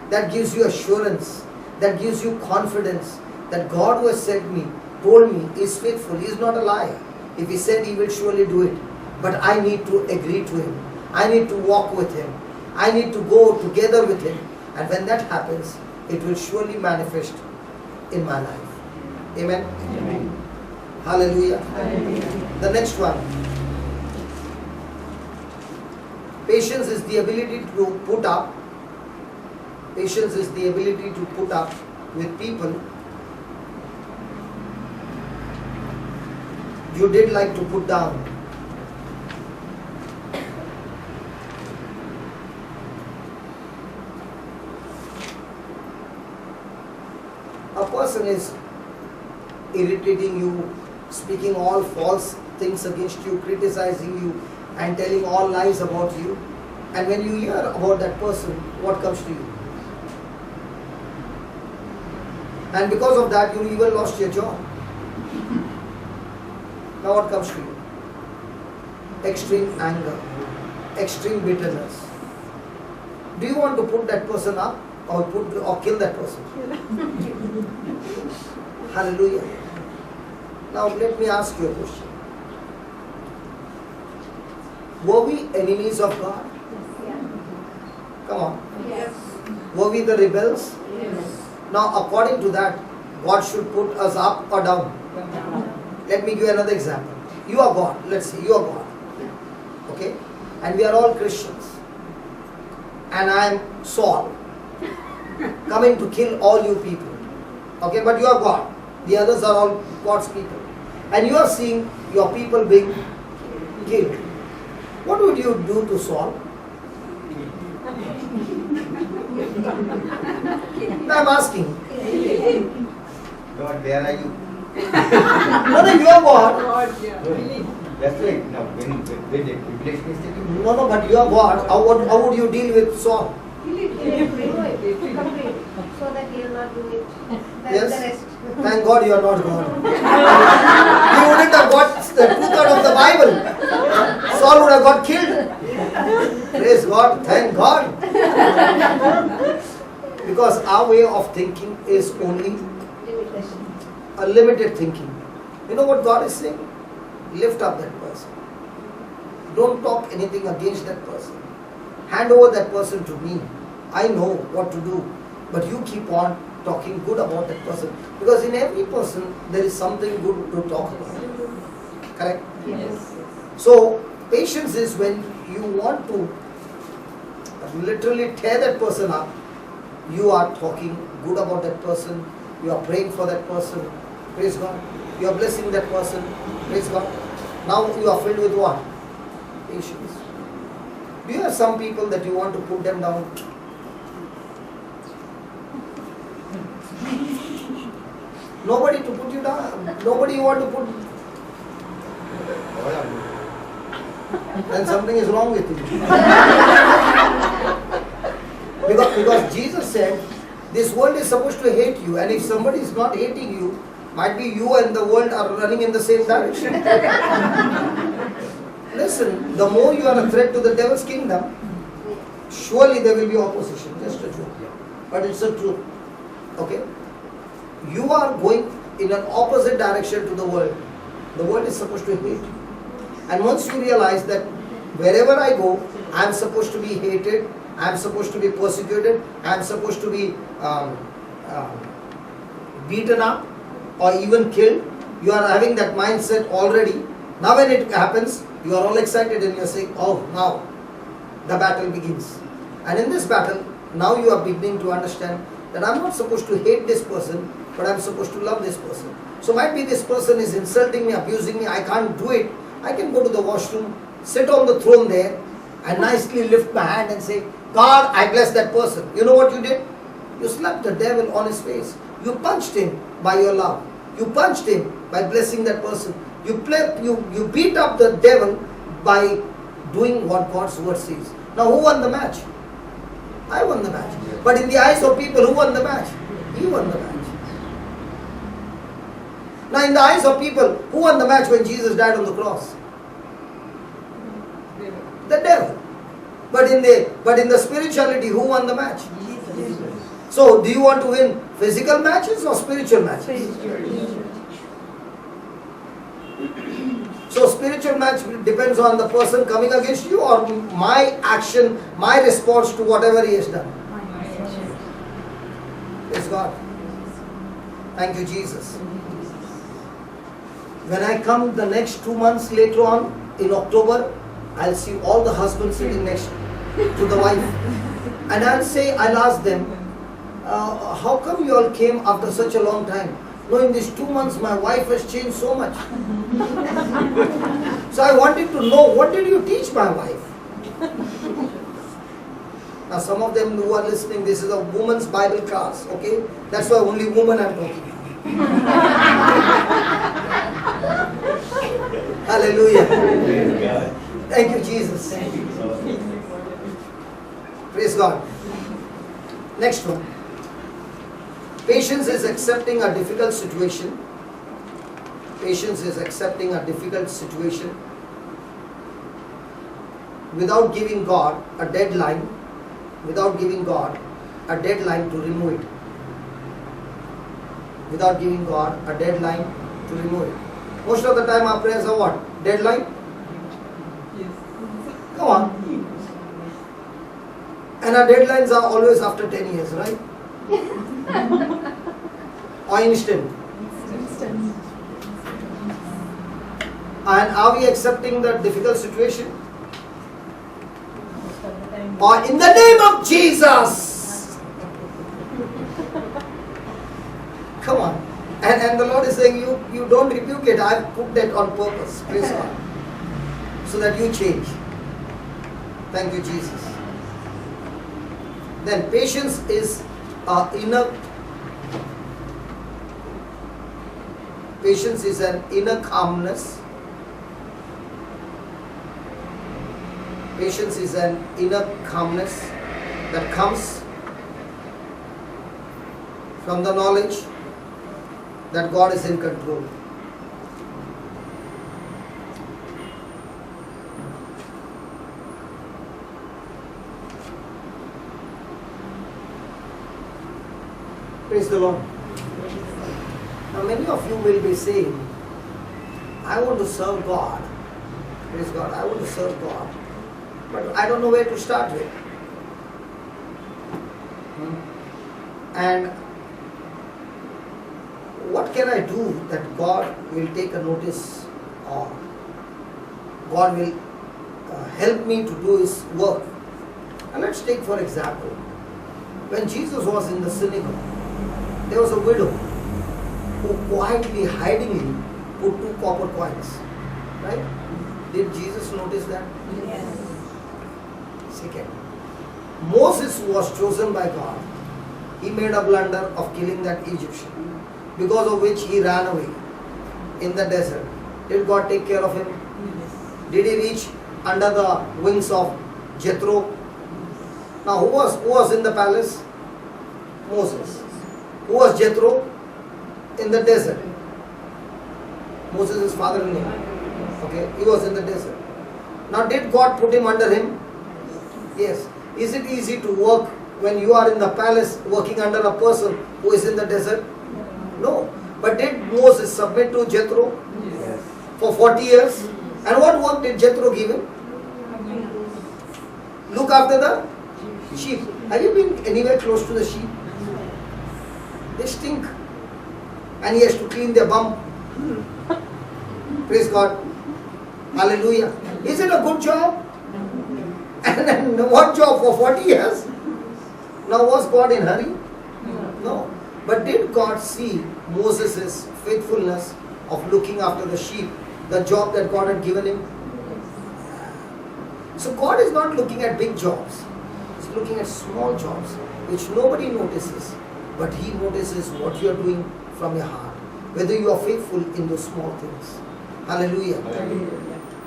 That gives you assurance. That gives you confidence that God who has said me, told me, is faithful. He is not a liar. If He said, He will surely do it. But I need to agree to Him. I need to walk with Him. I need to go together with Him. And when that happens, it will surely manifest in my life. Amen? Amen. Hallelujah. Hallelujah. The next one. Patience is the ability to put up. Patience is the ability to put up with people you did like to put down. A person is irritating you, speaking all false things against you, criticizing you, and telling all lies about you. And when you hear about that person, what comes to you? And because of that, you even lost your job. Now what comes to you? Extreme anger, extreme bitterness. Do you want to put that person up or kill that person? Hallelujah. Now let me ask you a question. Were we enemies of God? Come on. Yes. Were we the rebels? Yes. Now according to that, God should put us up or down. Let me give you another example. You are God. Let's say you are God. Okay? And we are all Christians. And I am Saul, coming to kill all you people. Okay? But you are God. The others are all God's people. And you are seeing your people being killed. What would you do to Saul? No, I'm asking. God, where are you? No, you are God. That's right. Now, when the tribulation is taking No, but you are God. How would you deal with Saul? Complete. So that he will not do it. That's Yes. the rest. Thank God you are not God. You wouldn't have got the truth out of the Bible. Saul would have got killed. Praise God. Thank God. Because our way of thinking is only Limitation. a limited thinking. You know what God is saying? Lift up that person. Don't talk anything against that person. Hand over that person to me. I know what to do. But you keep on talking good about that person. Because in every person, there is something good to talk about. Correct? Yes. So, patience is when you want to literally tear that person up. You are talking good about that person. You are praying for that person. Praise God. You are blessing that person. Praise God. Now you are filled with what? Patience. Do you have some people that you want to put them down? Nobody to put you down. Nobody you want to put. Then something is wrong with you. Because Jesus said, this world is supposed to hate you, and if somebody is not hating you, might be you and the world are running in the same direction. Listen, the more you are a threat to the devil's kingdom, surely there will be opposition. Just a joke. But it's a truth. Okay? You are going in an opposite direction to the world. The world is supposed to hate you. And once you realize that wherever I go, I am supposed to be hated, I am supposed to be persecuted, I am supposed to be beaten up or even killed, you are having that mindset already. Now when it happens, you are all excited and you are saying, oh, now the battle begins. And in this battle, now you are beginning to understand that I am not supposed to hate this person, but I am supposed to love this person. So might be this person is insulting me, abusing me, I can't do it. I can go to the washroom, sit on the throne there, and nicely lift my hand and say, God, I bless that person. You know what you did? You slapped the devil on his face. You punched him by your love. You punched him by blessing that person. You beat up the devil by doing what God's word says. Now who won the match? I won the match. But in the eyes of people, who won the match? He won the match. Now in the eyes of people, who won the match when Jesus died on the cross? The devil. But in the spirituality, who won the match? So do you want to win physical matches or spiritual matches? So spiritual match depends on the person coming against you or my action, my response to whatever he has done. Praise God. Thank you, Jesus. When I come the next 2 months later on in October, I'll see all the husbands sitting next to the wife, and I'll ask them, how come you all came after such a long time? No, in these 2 months my wife has changed so much. So I wanted to know, what did you teach my wife? Now some of them who are listening, this is a woman's Bible class, okay? That's why only women I'm talking. Hallelujah. Thank you, Jesus. Praise God. Next one. Patience is accepting a difficult situation. Patience is accepting a difficult situation without giving God a deadline, without giving God a deadline to remove it. Without giving God a deadline to remove it. Most of the time our prayers are what? Deadline? Come on. And our deadlines are always after 10 years, right? Or instant. And are we accepting the difficult situation? Or in the name of Jesus. Come on. And the Lord is saying, you don't rebuke it. I've put that on purpose. Praise God. So that you change. Thank you, Jesus. Then patience is patience is an inner calmness. Patience is an inner calmness that comes from the knowledge that God is in control. Praise the Lord. Now many of you will be saying, I want to serve God. Praise God, I want to serve God. But I don't know where to start with. And what can I do that God will take a notice of? God will help me to do His work. And let's take for example, when Jesus was in the synagogue, there was a widow who quietly, hidingly put 2 copper coins. Right? Did Jesus notice that? Yes. Second, Moses was chosen by God. He made a blunder of killing that Egyptian, because of which he ran away in the desert. Did God take care of him? Did he reach under the wings of Jethro? Now who was in the palace? Moses. Who was Jethro? In the desert. Moses' father-in-law. Okay, he was in the desert. Now did God put him under him? Yes. Is it easy to work when you are in the palace working under a person who is in the desert? No. But did Moses submit to Jethro? Yes. For 40 years? And what work did Jethro give him? Look after the sheep. Have you been anywhere close to the sheep? They stink. And he has to clean their bum. Praise God. Hallelujah. Is it a good job? And what job for 40 years? Now was God in hurry? No. But did God see Moses' faithfulness of looking after the sheep, the job that God had given him? So God is not looking at big jobs. He's looking at small jobs which nobody notices. But He notices what you are doing from your heart. Whether you are faithful in those small things. Hallelujah. Hallelujah.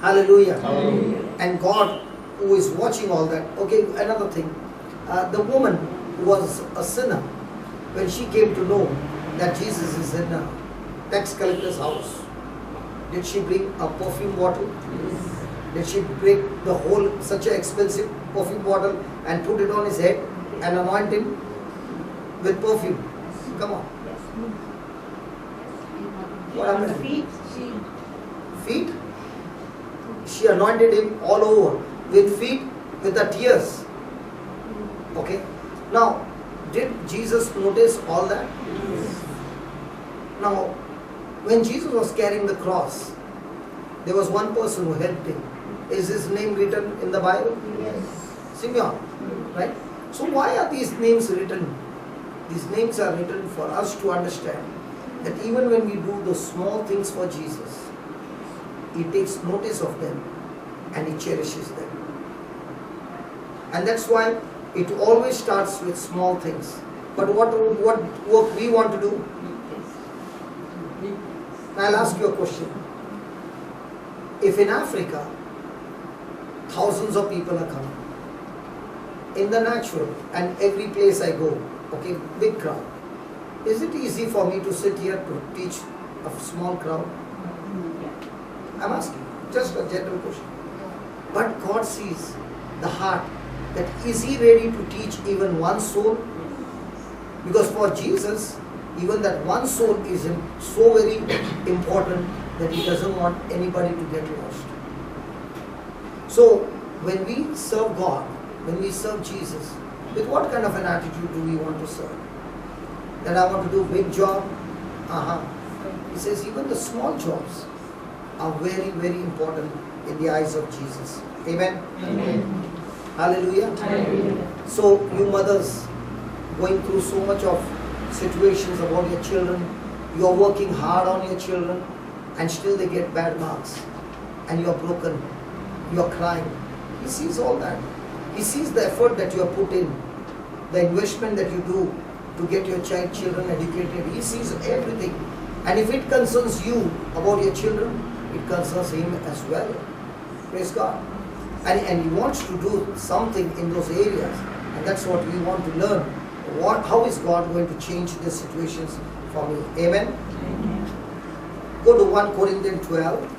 Hallelujah. Hallelujah. And God, who is watching all that. Okay, another thing. The woman who was a sinner, when she came to know that Jesus is in a tax collector's house, did she bring a perfume bottle? Did she break the whole, such an expensive perfume bottle and put it on his head and anoint him with perfume? Come on. What happened? Feet? She anointed him all over with feet, with the tears. Okay. Now, did Jesus notice all that? Now, when Jesus was carrying the cross, there was one person who helped him. Is his name written in the Bible? Yes. Simeon, right? So why are these names written? These names are written for us to understand that even when we do the small things for Jesus, He takes notice of them and He cherishes them. And that's why it always starts with small things. But what work we want to do? Now I'll ask you a question. If in Africa, thousands of people are coming, in the natural, and every place I go, okay, big crowd, is it easy for me to sit here to teach a small crowd? I'm asking, just a general question. But God sees the heart, that is He ready to teach even one soul? Because for Jesus, even that one soul is so very important that He doesn't want anybody to get lost. So when we serve God, when we serve Jesus, with what kind of an attitude do we want to serve? That I want to do a big job? He says even the small jobs are very, very important in the eyes of Jesus. Amen? Amen. Hallelujah. Hallelujah. So you mothers going through so much of situations about your children, you are working hard on your children and still they get bad marks and you are broken, you are crying. He sees all that. He sees the effort that you have put in, the investment that you do to get your children educated. He sees everything. And if it concerns you about your children, it concerns Him as well. Praise God. And He wants to do something in those areas. And that's what we want to learn. How is God going to change these situations for me? Amen? Go to 1 Corinthians 12.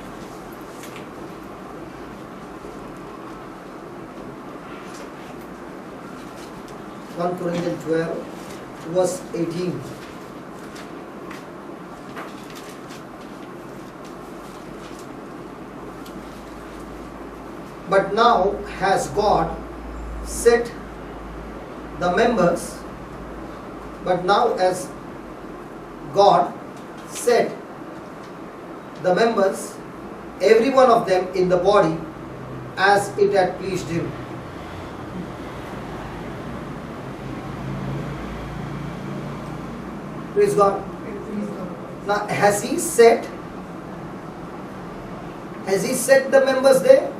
1 Corinthians 12, verse 18. But now has God set the members, but now as God set the members, every one of them in the body, as it had pleased Him. Praise God. Now, has He set the members there?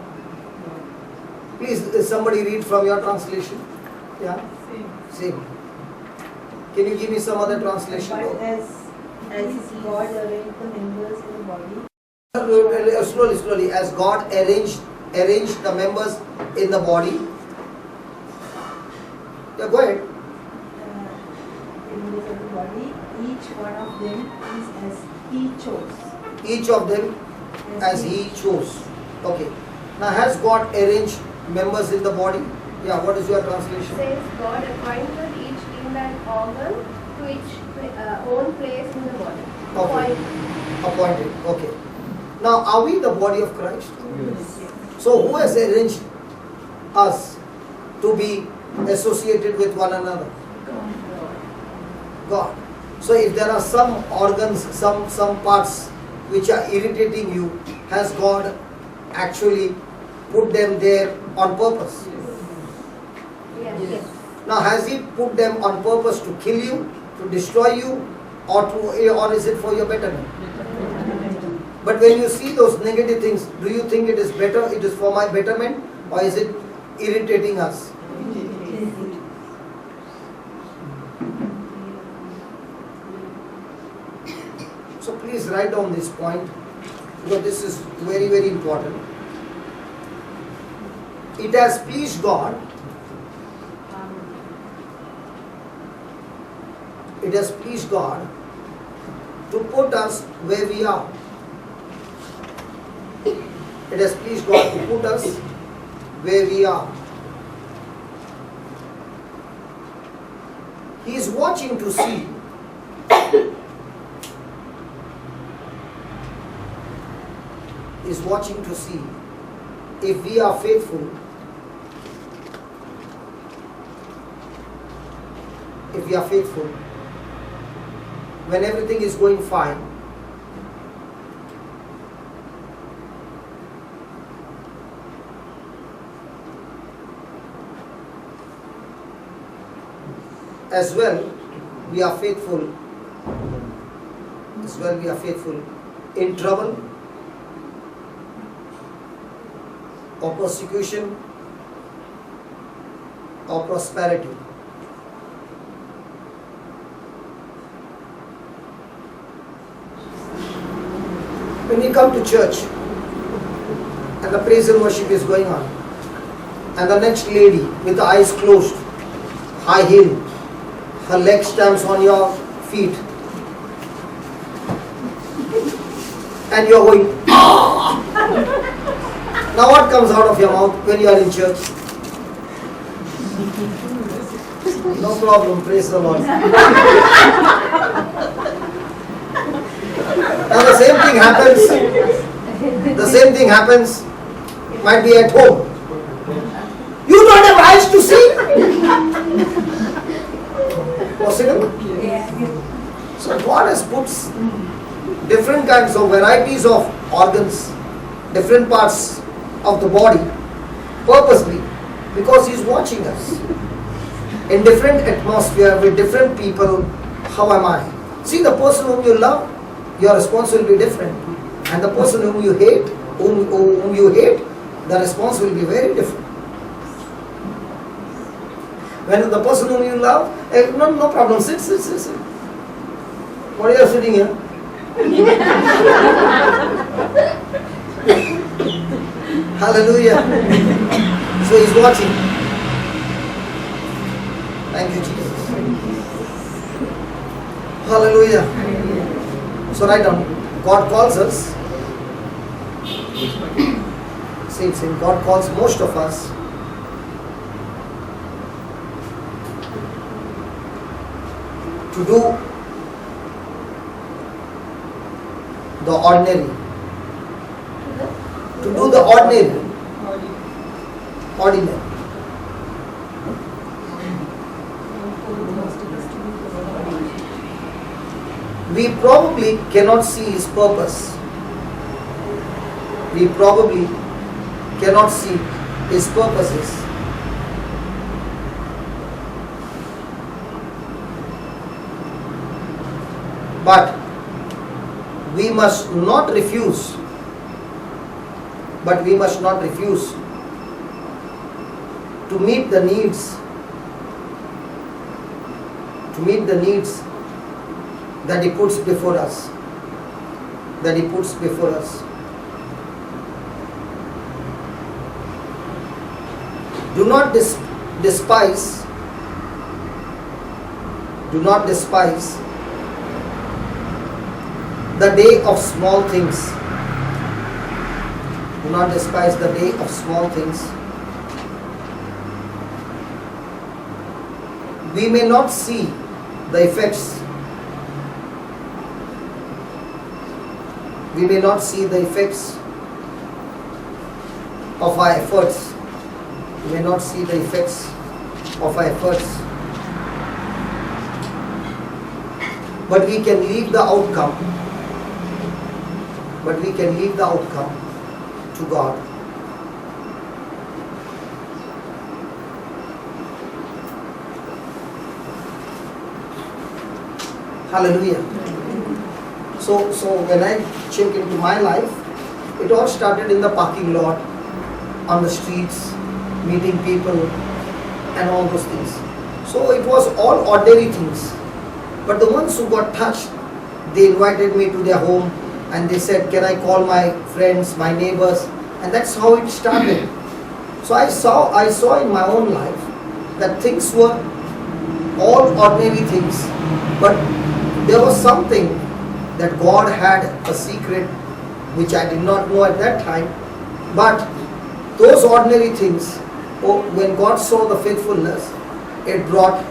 Please, somebody read from your translation. Yeah? Same. Can you give me some other translation? But as God arranged the members in the body. Slowly. As God arranged the members in the body. Yeah, go ahead. Members of the body, each one of them is as He chose. Each of them as He chose. Okay. Now, has God arranged members in the body? Yeah, what is your translation? Says God appointed each limb and organ to its own place in the body. Okay. Appointed. Okay. Now, are we the body of Christ? Yes. So, who has arranged us to be associated with one another? God. So, if there are some organs, some parts which are irritating you, has God actually put them there on purpose? Yes. Now, has He put them on purpose to kill you, to destroy you, or is it for your betterment? But when you see those negative things, do you think it is better, it is for my betterment, or is it irritating us? So please write down this point, because this is very, very important. It has pleased God. It has pleased God to put us where we are. It has pleased God to put us where we are. He is watching to see if we are faithful, when everything is going fine. as well we are faithful. As well we are faithful in trouble or persecution or prosperity. When we come to church and the praise and worship is going on, and the next lady with the eyes closed, high heel, her leg stamps on your feet, and you're going, "Ah!" Now what comes out of your mouth when you are in church? No problem, praise the Lord. Now the same thing happens, might be at home. You don't have eyes to see? Possible? So God has put different kinds of varieties of organs, different parts of the body, purposely, because He is watching us. In different atmosphere, with different people, how am I? See, the person whom you love, your response will be different. And the person whom you hate, the response will be very different. When the person whom you love, no problem, sit. What are you sitting here? Hallelujah. So He's watching. Thank you, Jesus. Hallelujah. So write down, God calls us. See, God calls most of us to do the ordinary. To do the ordinary. Ordinary. We probably cannot see His purpose. We probably cannot see His purposes. But we must not refuse. To meet the needs. That He puts before us. Do not despise the day of small things. Do not despise the day of small things. We may not see the effects. We may not see the effects of our efforts. We may not see the effects of our efforts. But we can leave the outcome. To God. Hallelujah. So when I check into my life, it all started in the parking lot, on the streets, meeting people, and all those things. So it was all ordinary things. But the ones who got touched, they invited me to their home and they said, can I call my friends, my neighbors? And that's how it started. So I saw in my own life that things were all ordinary things, but there was something that God had a secret which I did not know at that time. But those ordinary things, when God saw the faithfulness, it brought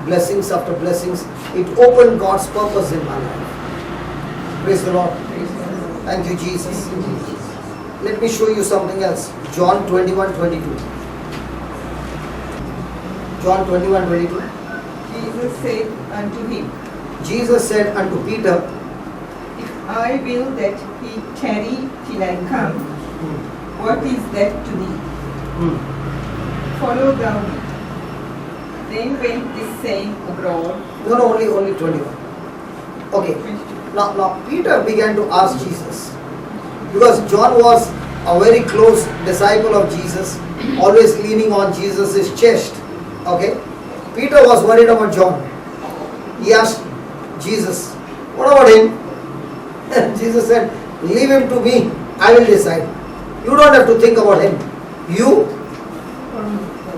blessings after blessings. It opened God's purpose in my life. Praise the Lord. Thank you, Jesus. Let me show you something else. John 21:22. John 21:22. Jesus said unto Peter, If I will that he tarry till I come, what is that to thee? Follow thou me. Then went this saying abroad. No, only 21. Okay. Now Peter began to ask Jesus, because John was a very close disciple of Jesus, always leaning on Jesus' chest. Okay. Peter was worried about John. He asked Jesus, what about him? And Jesus said, leave him to me, I will decide. You don't have to think about him. You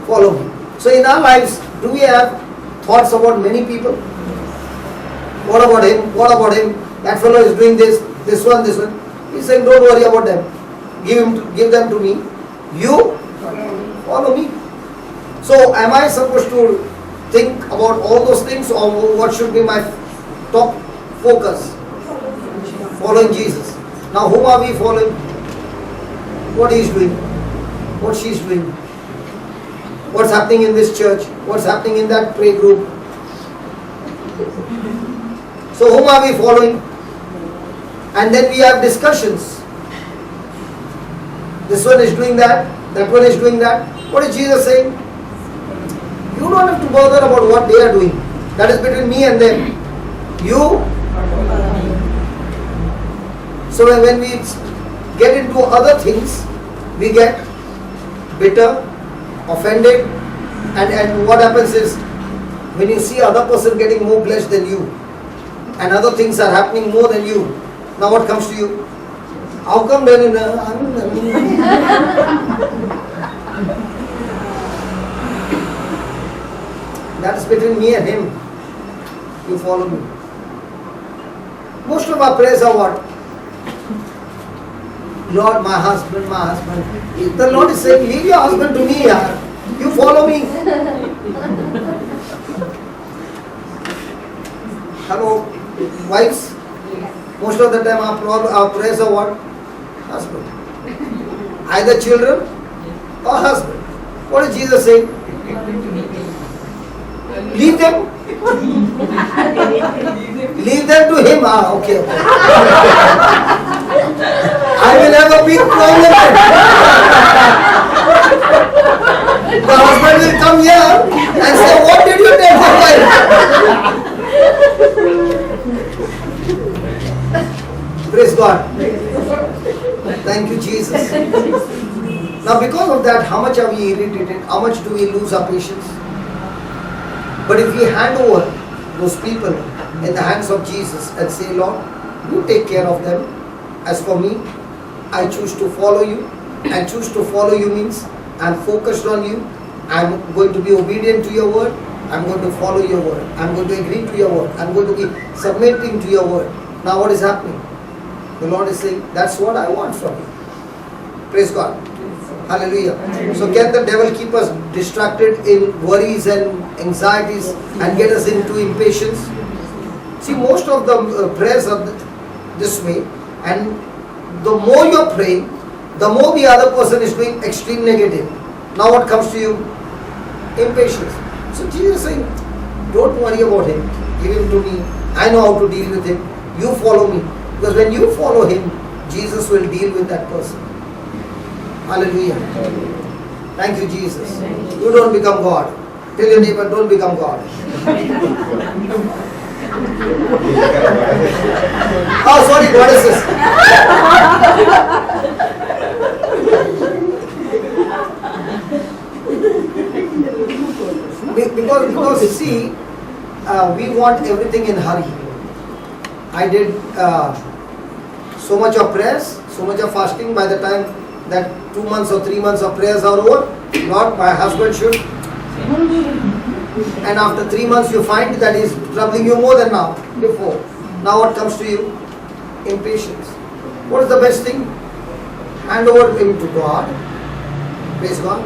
follow me. So in our lives, do we have thoughts about many people? What about him? What about him? That fellow is doing this one. He's saying, don't worry about them. Give them to me. You follow me. So am I supposed to think about all those things, or what should be my top focus? Following Jesus. Now whom are we following? What he is doing? What she is doing? What's happening in this church? What's happening in that prayer group? So whom are we following? And then we have discussions. This one is doing that one is doing that. What is Jesus saying? You don't have to bother about what they are doing. That is between me and them. You. So when we get into other things, we get bitter, offended, and what happens is, when you see other person getting more blessed than you, and other things are happening more than you, now what comes to you? How come then? That's between me and him. You follow me. Most of our prayers are what? Lord, my husband. The Lord is saying, leave your husband to me, yaar. You follow me. Hello, wives? Most of the time our prayers are what? Husband. Either children or husband. What is Jesus saying? Leave them. Leave them to him. Okay. I will have a big problem. The husband will come here and say, what did you tell my wife? Praise God. Thank you, Jesus. Now because of that, how much are we irritated? How much do we lose our patience? But if we hand over those people in the hands of Jesus and say, Lord, you take care of them. As for me, I choose to follow you. And choose to follow you means I'm focused on you. I'm going to be obedient to your word. I'm going to follow your word. I'm going to agree to your word. I'm going to be submitting to your word. Now what is happening? The Lord is saying, that's what I want from you. Praise God. Hallelujah. So can the devil keep us distracted in worries and anxieties and get us into impatience? See, most of the prayers are this way, and the more you're praying, the more the other person is doing extreme negative. Now what comes to you? Impatience. So Jesus is saying, don't worry about him. Give him to me. I know how to deal with him. You follow me. Because when you follow him, Jesus will deal with that person. Hallelujah. Thank you, Jesus. You don't become God. Tell your neighbor, don't become God. Oh, sorry, goddesses. Because see, we want everything in hurry. I did so much of prayers, so much of fasting. By the time that 2 months or 3 months of prayers are over, Lord, my husband should. And after 3 months you find that he's troubling you more than now, before. Now what comes to you? Impatience. What is the best thing? Hand over him to God. Praise God.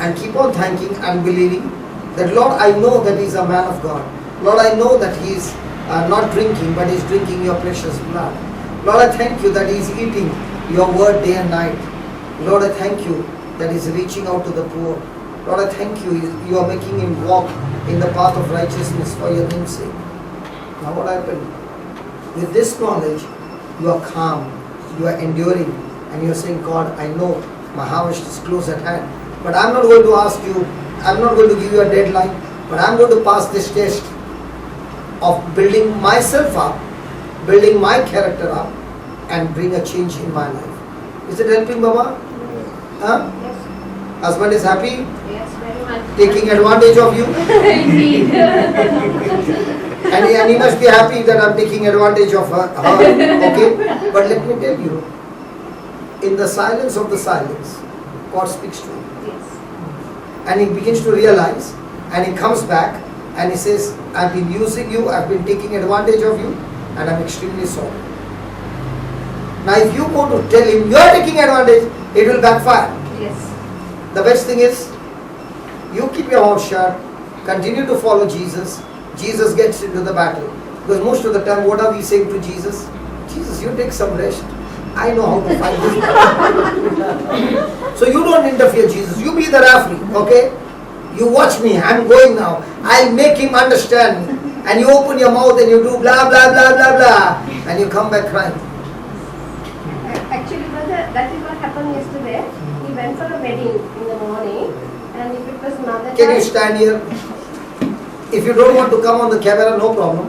And keep on thanking and believing that, Lord, I know that he's a man of God. Lord, I know that he's not drinking, but he's drinking your precious blood. Lord, I thank you that he's eating your word day and night. Lord, I thank you that he's reaching out to the poor. Lord, I thank you, you are making him walk in the path of righteousness for your name's sake. Now what happened? With this knowledge, you are calm, you are enduring, and you are saying, God, I know my harvest is close at hand. But I'm not going to ask you, I'm not going to give you a deadline. But I'm going to pass this test of building myself up, building my character up, and bring a change in my life. Is it helping, Baba? Huh? Yes. Husband is happy, Yes, very much. taking advantage of you, Indeed. and he must be happy that I'm taking advantage of her. Okay? But let me tell you, in the silence of the silence, God speaks to him. Yes. And he begins to realize, and he comes back and he says, I've been using you, I've been taking advantage of you, and I'm extremely sorry. Now if you go to tell him you're taking advantage, it will backfire. Yes. The best thing is, you keep your mouth shut, continue to follow Jesus. Jesus gets into the battle. Because most of the time, what are we saying to Jesus? Jesus, you take some rest. I know how to fight this battle. So you don't interfere, Jesus. You be the referee, okay? You watch me, I'm going now. I'll make him understand. And you open your mouth and you do blah, blah, blah, blah, blah. And you come back crying. Actually, brother, that is what happened yesterday. He went for a wedding in the morning, and if it was another Can you time- stand here? If you don't want to come on the camera, no problem.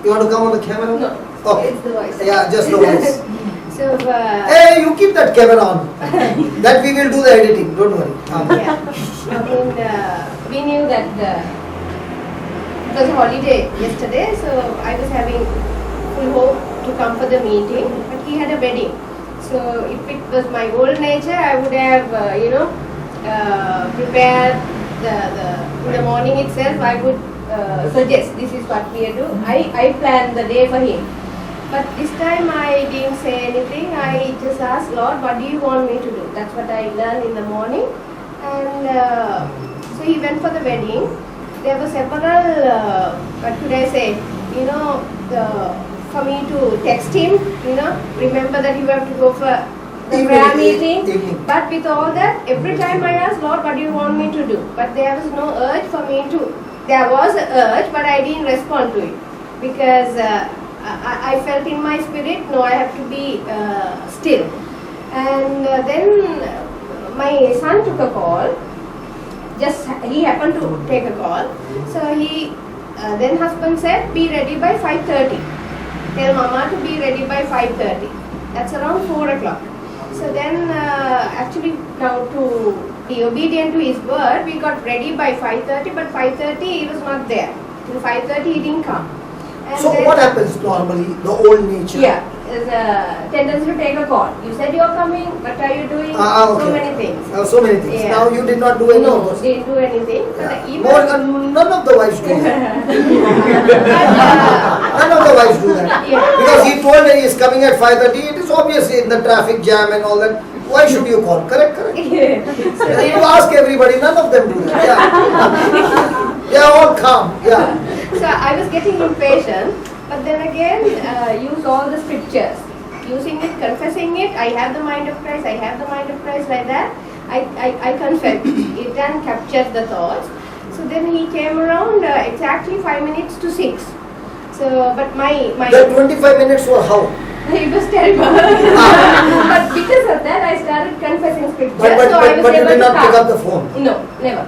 You want to come on the camera? No. Okay. It's the voice. Yeah, just the voice. So, Hey, you keep that camera on. That we will do the editing, don't worry. yeah. I mean, we knew that it was a holiday yesterday, so I was having full hope to come for the meeting, but he had a wedding. So if it was my old nature, I would have, prepared in the morning itself. I would suggest this is what we do. I planned the day for him. But this time I didn't say anything. I just asked, Lord, what do you want me to do? That's what I learned in the morning. And so he went for the wedding. There were several, what could I say, for me to text him, remember that you have to go for the prayer meeting. Evening. But with all that, every time I asked, Lord, what do you want me to do? But there was no urge for me to. There was an urge, but I didn't respond to it. Because I felt in my spirit, no, I have to be still. And then my son took a call. He happened to take a call. So then husband said, be ready by 5:30. Tell mama to be ready by 5:30. That's around 4 o'clock. So then actually now to be obedient to his word, we got ready by 5:30, but 5:30 he was not there. Till 5:30 he didn't come. And So then, what happens normally, the old nature? Yeah, there's a tendency to take a call. You said you're coming, what are you doing? Okay. So many things. So many things. Yeah. Now you did not do any of No, those. didn't do anything. Yeah. But even None of the wives do that. but, None of the wives do that. yeah. Because he told her he is coming at 5:30. It is obviously in the traffic jam and all that. Why should you call? Correct. So You ask everybody, none of them do that. Yeah. They are all calm. Yeah. So I was getting impatient, but then again, use all the scriptures, using it, confessing it. I have the mind of Christ. I have the mind of Christ, like that. I confessed it and captured the thoughts. So then he came around exactly 5 minutes to 6. So, but my The 25 minutes were how? it was terrible. But because of that, I started confessing scriptures. So I was But you able did to not pick come. up the phone. No, never.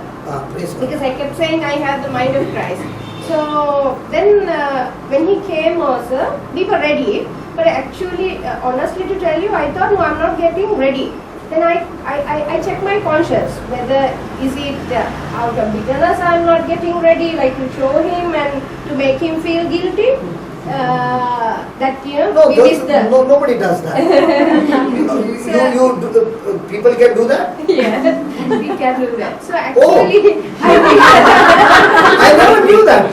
Praise God. Because I kept saying I have the mind of Christ. So then when he came also, we were ready. But actually, honestly to tell you, I thought, no, I'm not getting ready. Then I checked my conscience, whether is it out of bitterness I'm not getting ready, like to show him and to make him feel guilty. That we missed the... Nobody does that. People can do that? Yeah, we can do that. So actually, I never knew that.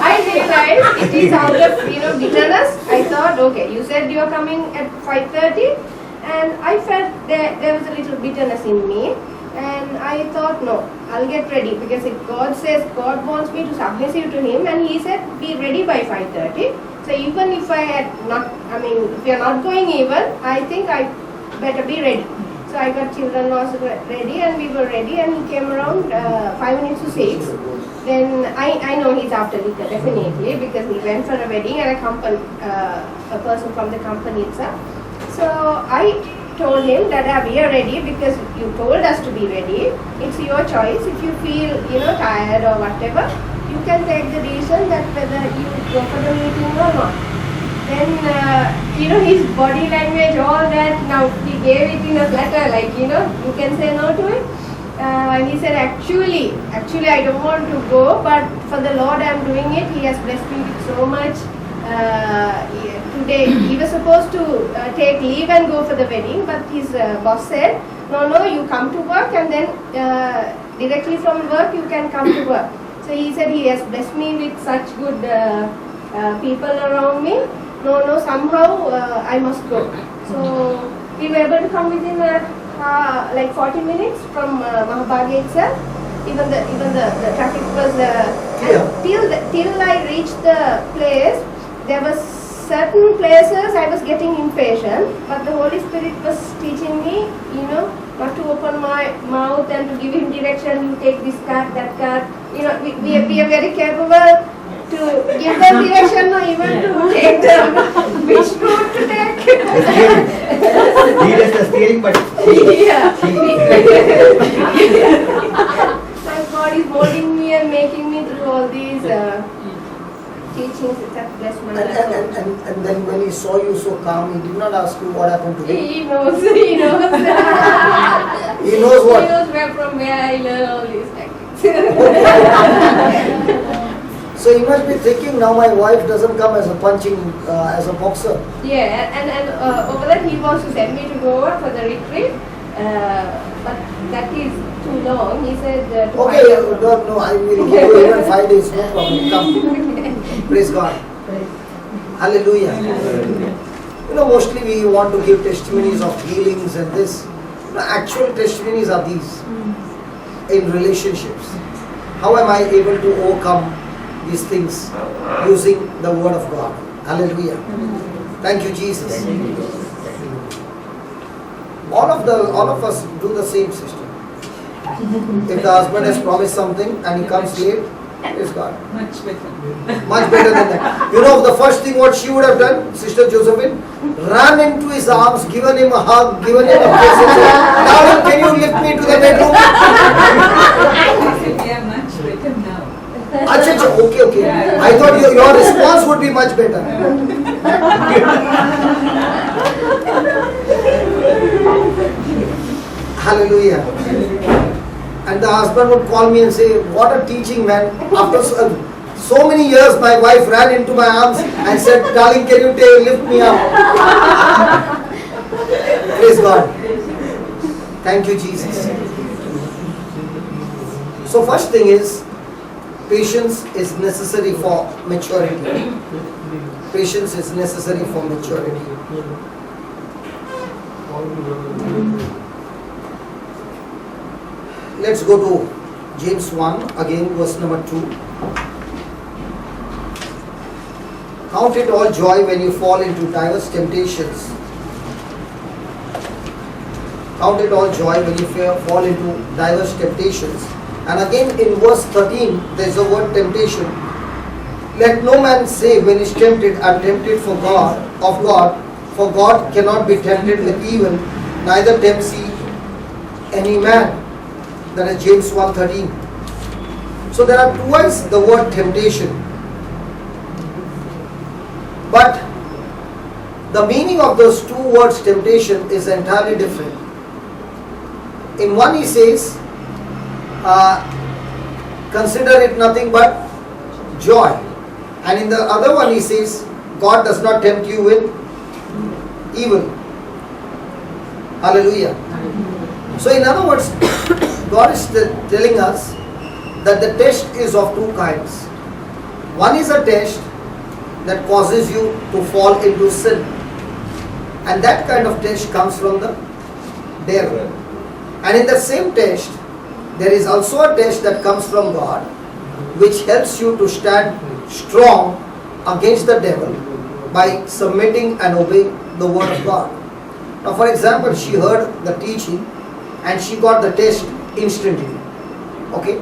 I realized it is out of bitterness. I thought, okay, you said you are coming at 5:30, and I felt there was a little bitterness in me, and I thought, no, I'll get ready, because if God says God wants me to submissive to Him, and He said be ready by 5:30. So even if if we are not going even, I think I better be ready. So I got children also ready, and we were ready, and he came around 5 minutes to 6. Then I know he's after liquor, definitely, because he went for a wedding and a person from the company itself. So I told him that we are ready because you told us to be ready. It's your choice. If you feel tired or whatever, you can take the decision that whether you go for the meeting or not. Then his body language, all that. Now he gave it in a letter, like you can say no to it. He said, actually, I don't want to go, but for the Lord I'm doing it. He has blessed me with so much. Today he was supposed to take leave and go for the wedding, but his boss said, no, you come to work and then directly from work you can come to work. So he said he has blessed me with such good people around me. No, somehow I must go. So we were able to come within like 40 minutes from Mahabagya itself. Even the traffic was till I reached the place. There was certain places I was getting impatient, but the Holy Spirit was teaching me, not to open my mouth and to give him direction. You take this card, that card. We are very capable to give them direction, or even to take them which route to take. He does the steering, but My God is molding me and making me through all these teachings. It's a blessed And then when he saw you so calm, he did not ask you what happened to him. He knows. He knows what? He knows from where I learn all these tactics. So he must be thinking, now my wife doesn't come as a as a boxer. Yeah, and over that he wants to send me to go over for the retreat, but that is too long. He said to Okay, no, I will give you even 5 days, no problem. Come. Praise God. Hallelujah. Mostly we want to give testimonies of healings and this. Actual testimonies are these in relationships. How am I able to overcome these things using the word of God? Hallelujah. Thank you, Jesus. All of us do the same system. If the husband has promised something and he comes late, praise God. Much better. Much better than that. The first thing what she would have done, Sister Josephine, ran into his arms, given him a hug, given him a kiss and said, "Darling, can you lift me to the bedroom?" We are much better now. Acha, okay. I thought your response would be much better. Hallelujah. And the husband would call me and say, "What a teaching, man. After so many years, my wife ran into my arms and said, 'Darling, can you lift me up?'" Praise God. Thank you, Jesus. So first thing is, patience is necessary for maturity. Patience is necessary for maturity. Let's go to James 1, again verse number 2. Count it all joy when you fall into diverse temptations. Count it all joy when you fall into diverse temptations. And again in verse 13, there is a word temptation. Let no man say when he is tempted, I am tempted of God, for God cannot be tempted with evil, neither tempts he any man. That is James 1:13. So there are twice the word temptation. But the meaning of those two words temptation is entirely different. In one he says, consider it nothing but joy. And in the other one he says, God does not tempt you with evil. Hallelujah. So in other words, God is telling us that the test is of two kinds. One is a test that causes you to fall into sin. And that kind of test comes from the devil. And in the same test, there is also a test that comes from God, which helps you to stand strong against the devil by submitting and obeying the word of God. Now for example, she heard the teaching and she got the test instantly. Okay?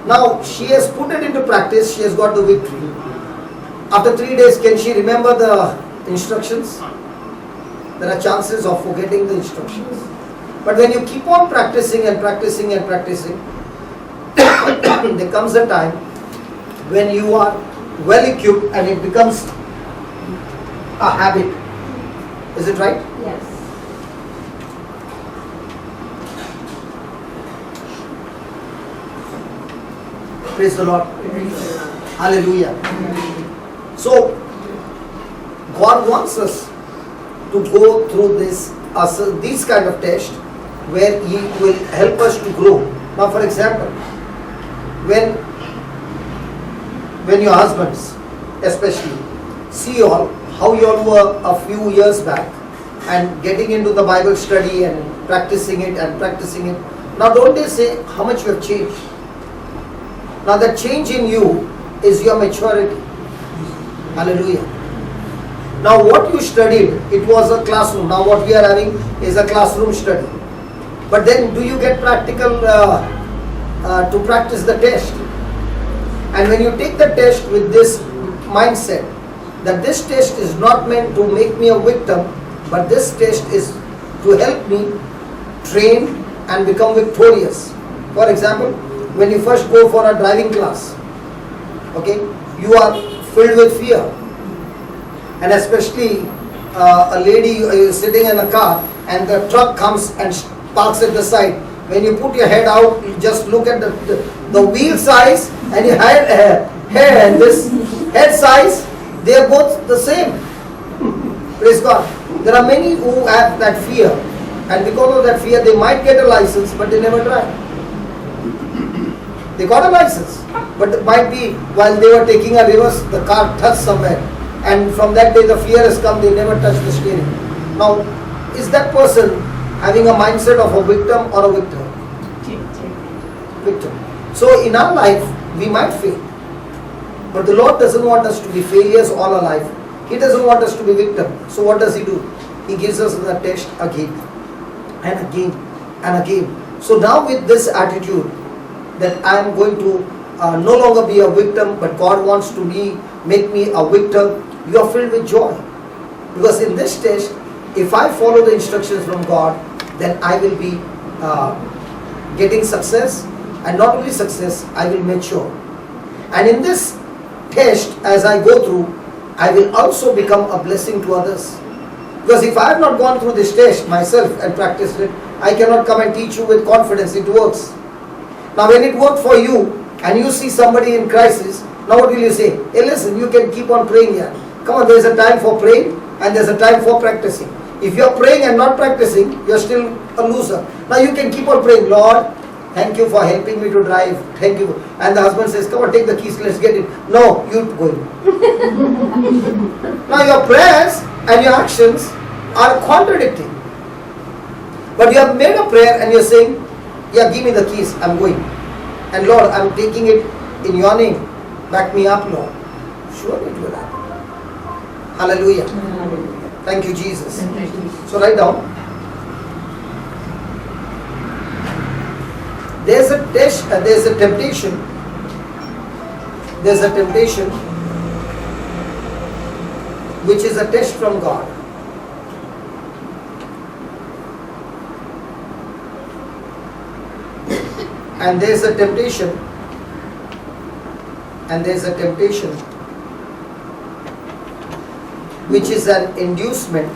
Now she has put it into practice, she has got the victory. After 3 days, can she remember the instructions? there are chances of forgetting the instructions. But when you keep on practicing and practicing and practicing, there comes a time when you are well equipped and it becomes a habit. Is it right? Yes. Praise the Lord. Hallelujah. So, God wants us to go through these kind of tests where He will help us to grow. Now, for example, when your husbands, especially, see how you all were a few years back and getting into the Bible study and practicing it. Now, don't they say how much you have changed? Now, the change in you is your maturity. Hallelujah. Now, what you studied, it was a classroom. Now, what we are having is a classroom study. But then, do you get practical to practice the test? And when you take the test with this mindset, that this test is not meant to make me a victim, but this test is to help me train and become victorious. For example, when you first go for a driving class, okay, you are filled with fear. And especially a lady is sitting in a car and the truck comes and parks at the side. When you put your head out, you just look at the wheel size and your head and this head size, they are both the same. Praise God. There are many who have that fear, and because of that fear they might get a license but they never drive. They got a license, but it might be while they were taking a reverse, the car touched somewhere, and from that day the fear has come, they never touch the steering. Now, is that person having a mindset of a victim or a victor? Victim. So in our life, we might fail, but the Lord doesn't want us to be failures all our life. He doesn't want us to be victim. So what does He do? He gives us the test again and again and again. So now with this attitude that I am going to no longer be a victim, but God wants to make me a victor, you are filled with joy. Because in this test, if I follow the instructions from God, then I will be getting success, and not only success, I will mature. And in this test, as I go through, I will also become a blessing to others. Because if I have not gone through this test myself and practiced it, I cannot come and teach you with confidence. It works. Now when it worked for you and you see somebody in crisis, now what will you say? Hey, listen, you can keep on praying here. Come on, there is a time for praying and there is a time for practicing. If you are praying and not practicing, you are still a loser. Now you can keep on praying, Lord, thank you for helping me to drive. Thank you. And the husband says, come on, take the keys, let's get it. No, you go in. Now your prayers and your actions are contradicting. But you have made a prayer and you are saying, yeah, give me the keys, I'm going. And Lord, I'm taking it in your name. Back me up, Lord. Surely it will happen. Hallelujah. Thank you, Jesus. So write down. There's a test, there's a temptation. There's a temptation which is a test from God. And there's a temptation, which is an inducement,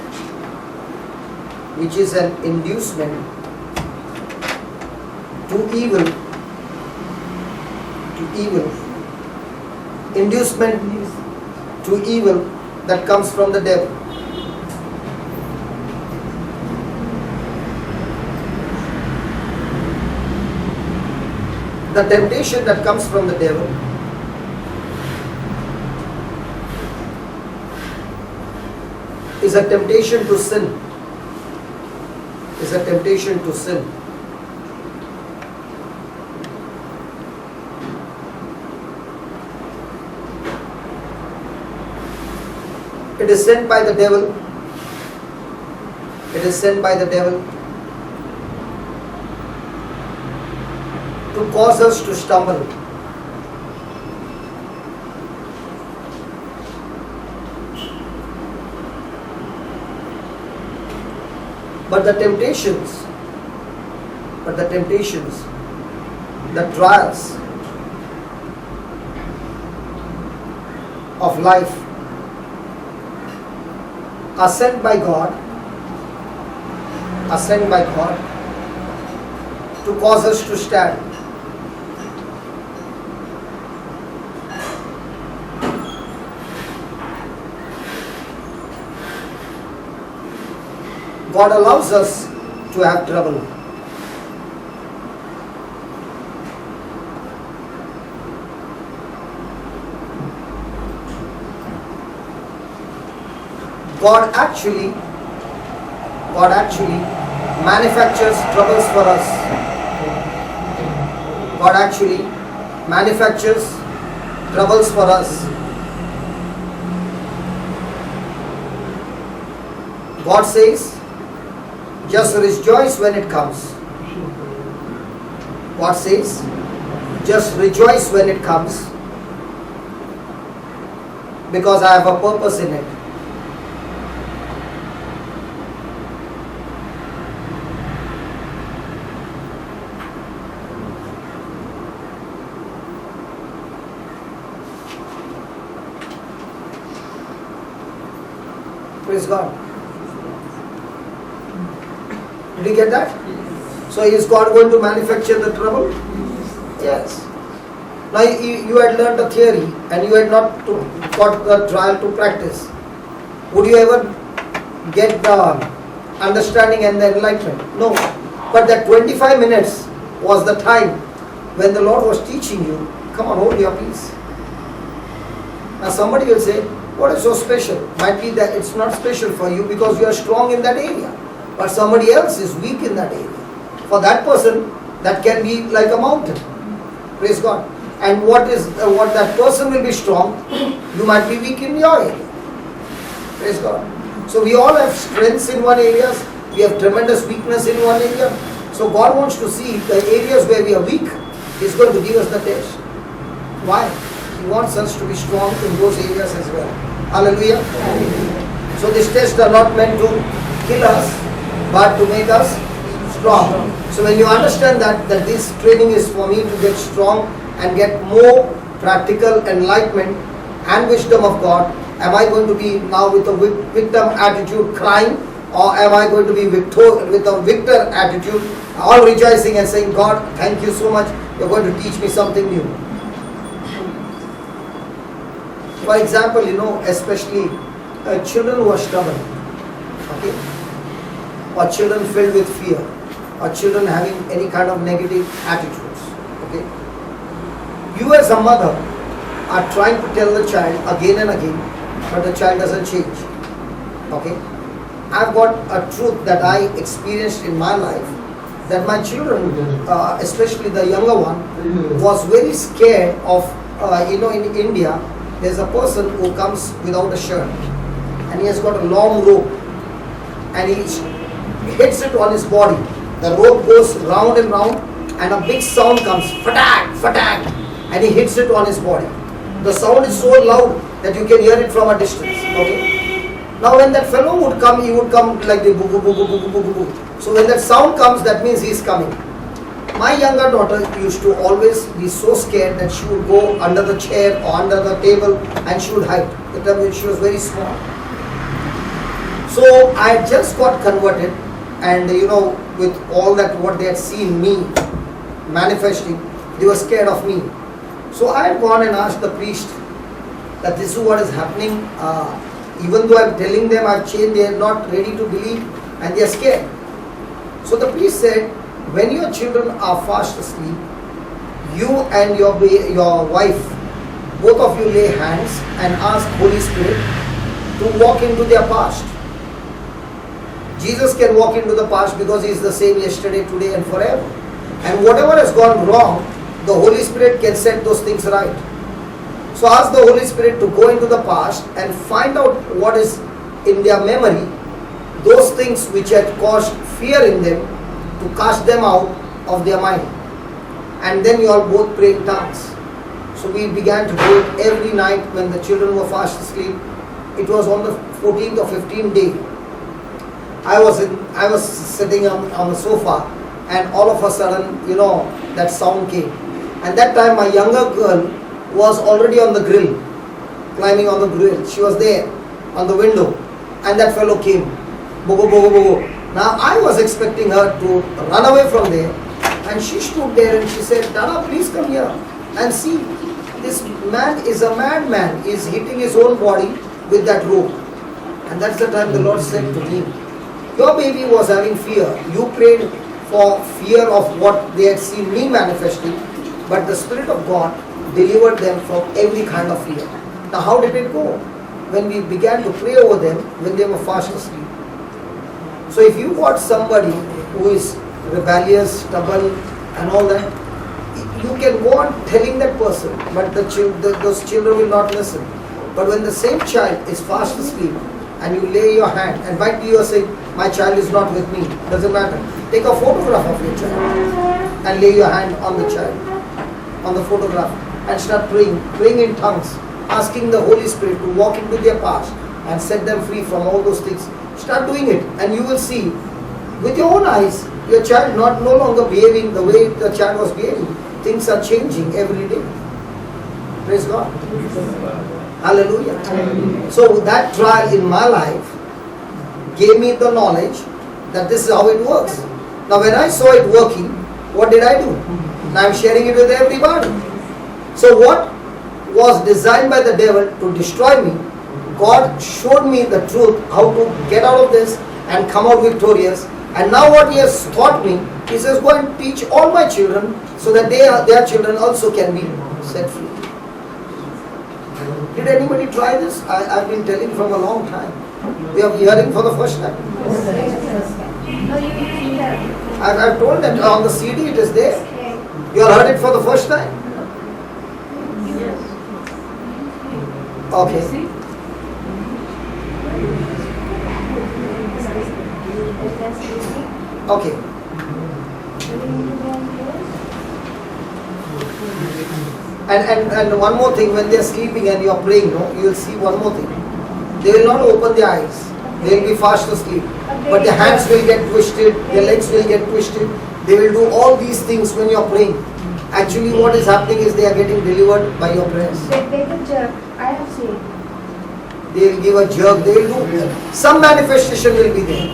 to evil, inducement to evil that comes from the devil. The temptation that comes from the devil is a temptation to sin. It is sent by the devil. To cause us to stumble. But the temptations, the trials of life are sent by God to cause us to stand. God allows us to have trouble. God actually manufactures troubles for us. God actually manufactures troubles for us. God says, just rejoice when it comes. God says, just rejoice when it comes, because I have a purpose in it. Praise God. Did you get that? So is God going to manufacture the trouble? Yes. Now you had learned the theory and you had not got the trial to practice. Would you ever get the understanding and the enlightenment? No. But that 25 minutes was the time when the Lord was teaching you. Come on, hold your peace. Now somebody will say, what is so special? Might be that it's not special for you because you are strong in that area. But somebody else is weak in that area. For that person, that can be like a mountain. Praise God. And what that person will be strong, you might be weak in your area. Praise God. So we all have strengths in one area. We have tremendous weakness in one area. So God wants to see the areas where we are weak. He's going to give us the test. Why? He wants us to be strong in those areas as well. Hallelujah. So these tests are not meant to kill us, but to make us strong. So when you understand that this training is for me to get strong and get more practical enlightenment and wisdom of God, am I going to be now with a victim attitude crying, or am I going to be with a victor attitude, all rejoicing and saying, God, thank you so much, you're going to teach me something new. For example, especially children who are stubborn, okay, or children filled with fear, or children having any kind of negative attitudes, okay. You as a mother are trying to tell the child again and again, but the child doesn't change, okay. I've got a truth that I experienced in my life, that my children, especially the younger one, was very scared of, in India, there's a person who comes without a shirt and he has got a long rope and he hits it on his body. The rope goes round and round and a big sound comes, fatak, fatak, and he hits it on his body. The sound is so loud that you can hear it from a distance. Okay. Now when that fellow would come, he would come like the boo boo boo boo boo boo boo. So when that sound comes, that means he is coming. My younger daughter used to always be so scared that she would go under the chair or under the table and she would hide. The time when she was very small. So I had just got converted, and with all that what they had seen me manifesting, they were scared of me. So I had gone and asked the priest that this is what is happening. Even though I'm telling them I've changed, they are not ready to believe and they are scared. So the priest said, when your children are fast asleep, you and your wife, both of you lay hands and ask Holy Spirit to walk into their past. Jesus can walk into the past because He is the same yesterday, today and forever. And whatever has gone wrong, the Holy Spirit can set those things right. So ask the Holy Spirit to go into the past and find out what is in their memory, those things which had caused fear in them, to cast them out of their mind. And then you all both pray in tongues. So we began to do it every night when the children were fast asleep. It was on the 14th or 15th day. I was sitting on the sofa, and all of a sudden, that sound came. And that time my younger girl was already on the grill, climbing on the grill. She was there on the window, and that fellow came. Bogo, bogo, bogo. Now I was expecting her to run away from there, and she stood there and she said, Dada, please come here and see. This man is a madman. He is hitting his own body with that rope. And that's the time the Lord said to me, your baby was having fear. You prayed for fear of what they had seen me manifesting, but the Spirit of God delivered them from every kind of fear. Now how did it go? When we began to pray over them when they were fast asleep. So if you got somebody who is rebellious, stubborn and all that, you can go on telling that person, but those children will not listen. But when the same child is fast asleep and you lay your hand, and might be you are saying, my child is not with me, doesn't matter. Take a photograph of your child and lay your hand on the child, on the photograph, and start praying in tongues, asking the Holy Spirit to walk into their past and set them free from all those things. Start doing it, and you will see with your own eyes your child no longer behaving the way the child was behaving. Things are changing every day. Praise God. Hallelujah. So that trial in my life gave me the knowledge that this is how it works. Now when I saw it working, what did I do? Now I'm sharing it with everybody. So what was designed by the devil to destroy me, God showed me the truth, how to get out of this and come out victorious. And now what He has taught me, He says, go and teach all my children so that their children also can be set free. Did anybody try this? I've been telling from a long time. We are hearing for the first time. I've told that on the CD it is there. You have heard it for the first time? Okay. Okay. And one more thing, when they are sleeping and you are praying, you will see one more thing. They will not open their eyes. They will be fast asleep. But their hands will get twisted, their legs will get twisted. They will do all these things when you are praying. Actually what is happening is they are getting delivered by your prayers. They will jerk. I have seen. They will give a jerk. They will do some manifestation will be there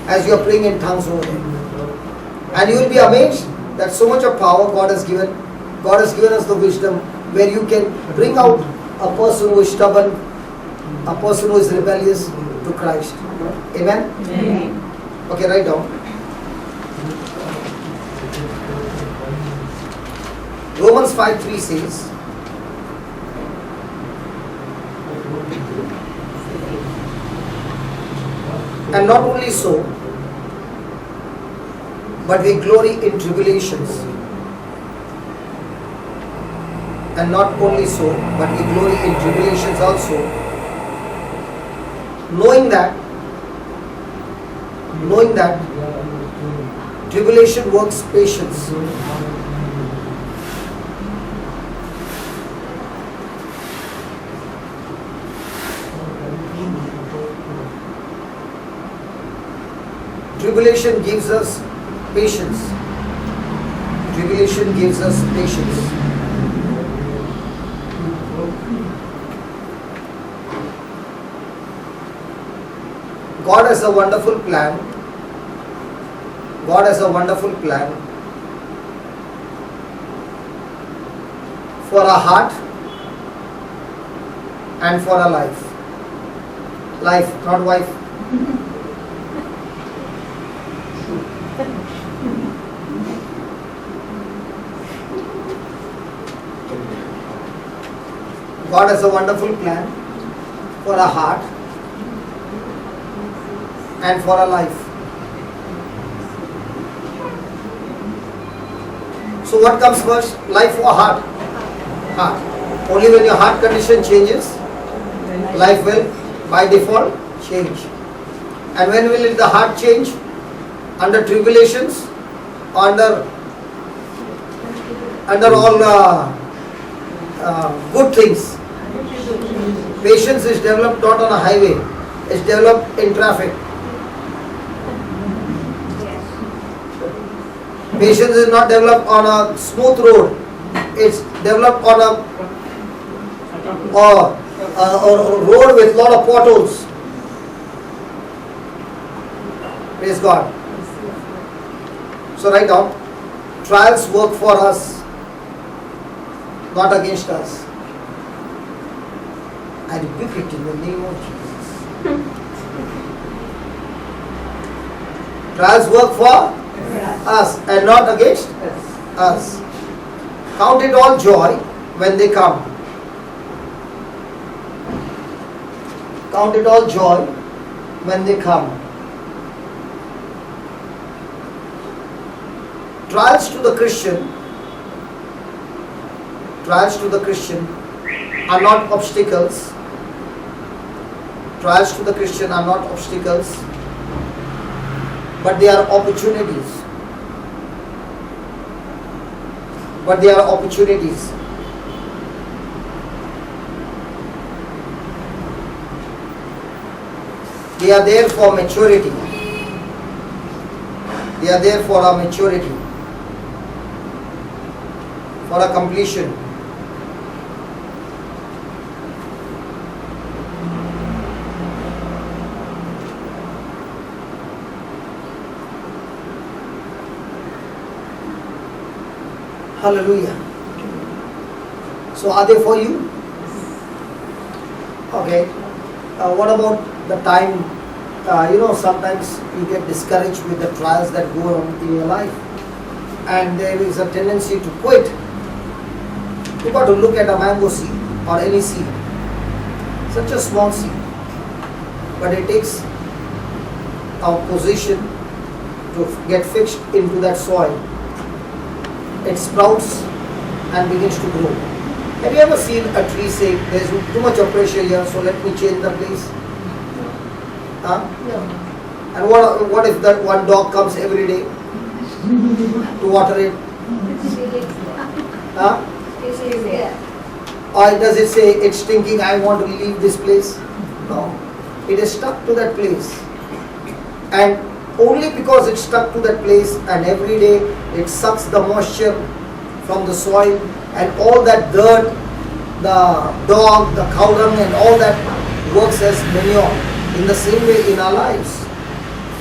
as you are praying in tongues over there. And you will be amazed that so much of power God has given. God has given us the wisdom where you can bring out a person who is stubborn, a person who is rebellious to Christ. Amen? Amen. Okay, write down. Romans 5:3 says, and not only so, but we glory in tribulations. And not only so, but we glory in tribulations also, knowing that tribulation works patience. Tribulation gives us patience. Tribulation gives us patience. God has a wonderful plan. God has a wonderful plan for our heart and for our life. Life, not wife. God has a wonderful plan for our heart and for our life. So what comes first? Life or heart? Heart. Only when your heart condition changes, life will by default change. And when will the heart change? Under tribulations, under all good things. Patience is developed not on a highway, it's developed in traffic. Patience is not developed on a smooth road. It's developed on a road with lot of potholes. Praise God. So write down, trials work for us, not against us. I rebuke it in the name of Jesus. Trials work for us and not against us. Count it all joy when they come. Count it all joy when they come. Trials to the Christian are not obstacles. Trials to the Christian are not obstacles, but they are opportunities. But they are opportunities. They are there for maturity. They are there for our maturity, for our completion. Hallelujah. So are they for you? Okay. What about the time? Sometimes you get discouraged with the trials that go on in your life, and there is a tendency to quit. You got to look at a mango seed or any seed, such a small seed, but it takes a position to get fixed into that soil. It sprouts and begins to grow. Have you ever seen a tree say, there's too much of pressure here, so let me change the place? Huh? No. And what if that one dog comes every day to water it? Huh? Or does it say, it's stinking, I want to leave this place? No. It is stuck to that place. And only because it's stuck to that place and every day it sucks the moisture from the soil and all that dirt, the dog, the cow dung and all that works as manure. In the same way in our lives,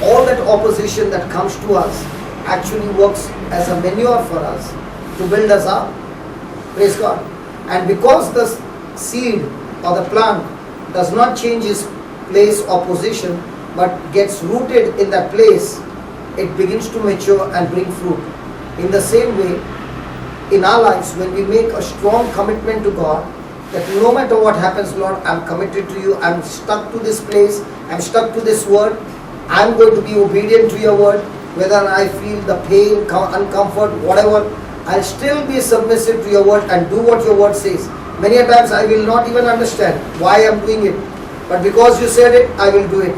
all that opposition that comes to us actually works as a manure for us to build us up. Praise God. And because the seed or the plant does not change its place or position but gets rooted in that place, it begins to mature and bring fruit. In the same way, in our lives, when we make a strong commitment to God, that no matter what happens, Lord, I'm committed to you, I'm stuck to this place, I'm stuck to this word, I'm going to be obedient to your word, whether I feel the pain, uncomfort, whatever, I'll still be submissive to your word and do what your word says. Many a times I will not even understand why I'm doing it, but because you said it, I will do it.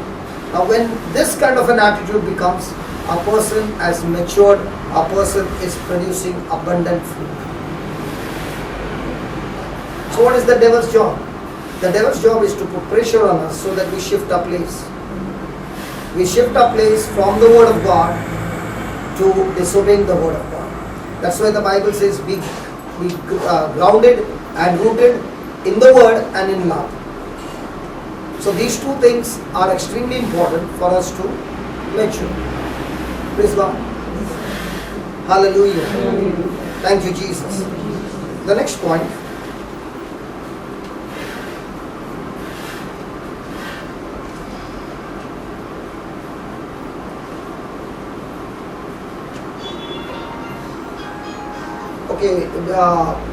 Now when this kind of an attitude becomes, a person has matured, a person is producing abundant fruit. So what is the devil's job? The devil's job is to put pressure on us so that we shift our place. We shift our place from the word of God to disobeying the word of God. That's why the Bible says be grounded and rooted in the word and in love. So these two things are extremely important for us to mature. Praise God. Hallelujah. Thank you, Jesus. The next point. Okay,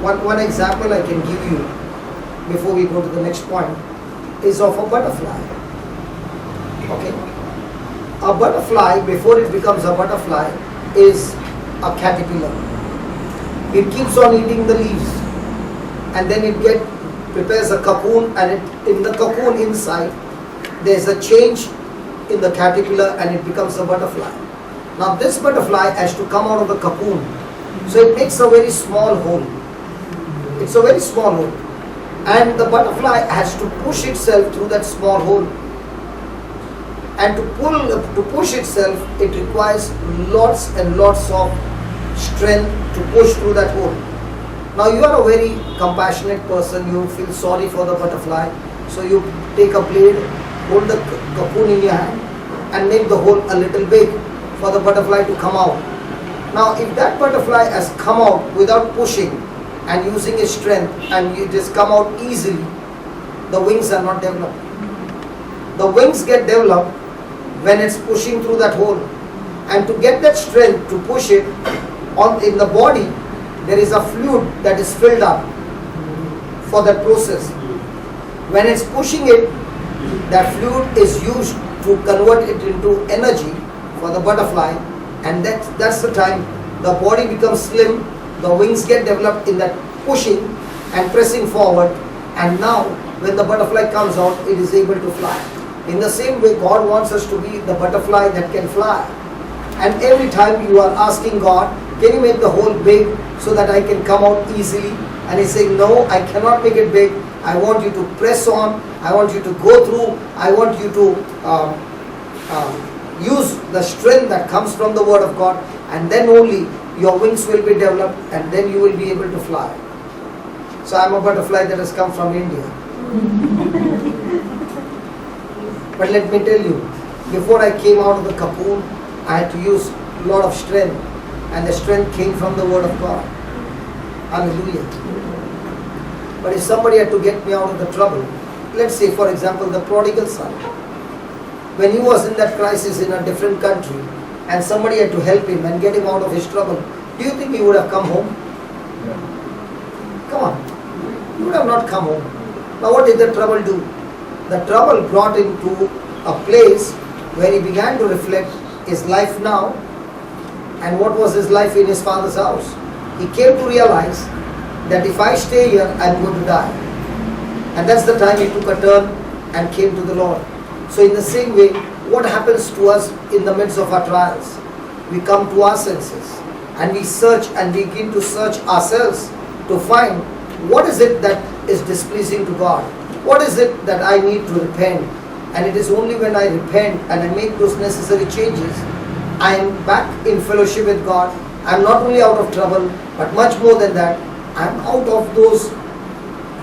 one example I can give you before we go to the next point is of a butterfly. Okay, a butterfly, before it becomes a butterfly, is a caterpillar. It keeps on eating the leaves, and then it prepares a cocoon, and in the cocoon inside there is a change in the caterpillar, and it becomes a butterfly. Now this butterfly has to come out of the cocoon. So it makes a very small hole. It's a very small hole. And the butterfly has to push itself through that small hole. And to push itself, it requires lots and lots of strength to push through that hole. Now you are a very compassionate person, you feel sorry for the butterfly, so you take a blade, hold the cocoon in your hand and make the hole a little big for the butterfly to come out. Now if that butterfly has come out without pushing and using its strength and it just come out easily, the wings are not developed. The wings get developed when it's pushing through that hole. And to get that strength to push it in the body, there is a fluid that is filled up for that process. When it's pushing it, that fluid is used to convert it into energy for the butterfly, and that's the time the body becomes slim, the wings get developed in that pushing and pressing forward, and now when the butterfly comes out, it is able to fly. In the same way, God wants us to be the butterfly that can fly. And every time you are asking God, can you make the hole big so that I can come out easily? And He's saying, no, I cannot make it big. I want you to press on. I want you to go through. I want you to use the strength that comes from the Word of God. And then only your wings will be developed and then you will be able to fly. So I'm a butterfly that has come from India. But let me tell you, before I came out of the cocoon, I had to use a lot of strength, and the strength came from the Word of God. Hallelujah. But if somebody had to get me out of the trouble, let's say for example the prodigal son, when he was in that crisis in a different country and somebody had to help him and get him out of his trouble, do you think he would have come home? Come on, he would have not come home. Now what did the trouble do? The trouble brought him to a place where he began to reflect his life now and what was his life in his father's house. He came to realize that if I stay here, I'm going to die. And that's the time he took a turn and came to the Lord. So in the same way, what happens to us in the midst of our trials? We come to our senses and we search and begin to search ourselves to find what is it that is displeasing to God. What is it that I need to repent? And it is only when I repent and I make those necessary changes, I am back in fellowship with God. I am not only out of trouble, but much more than that, I am out of those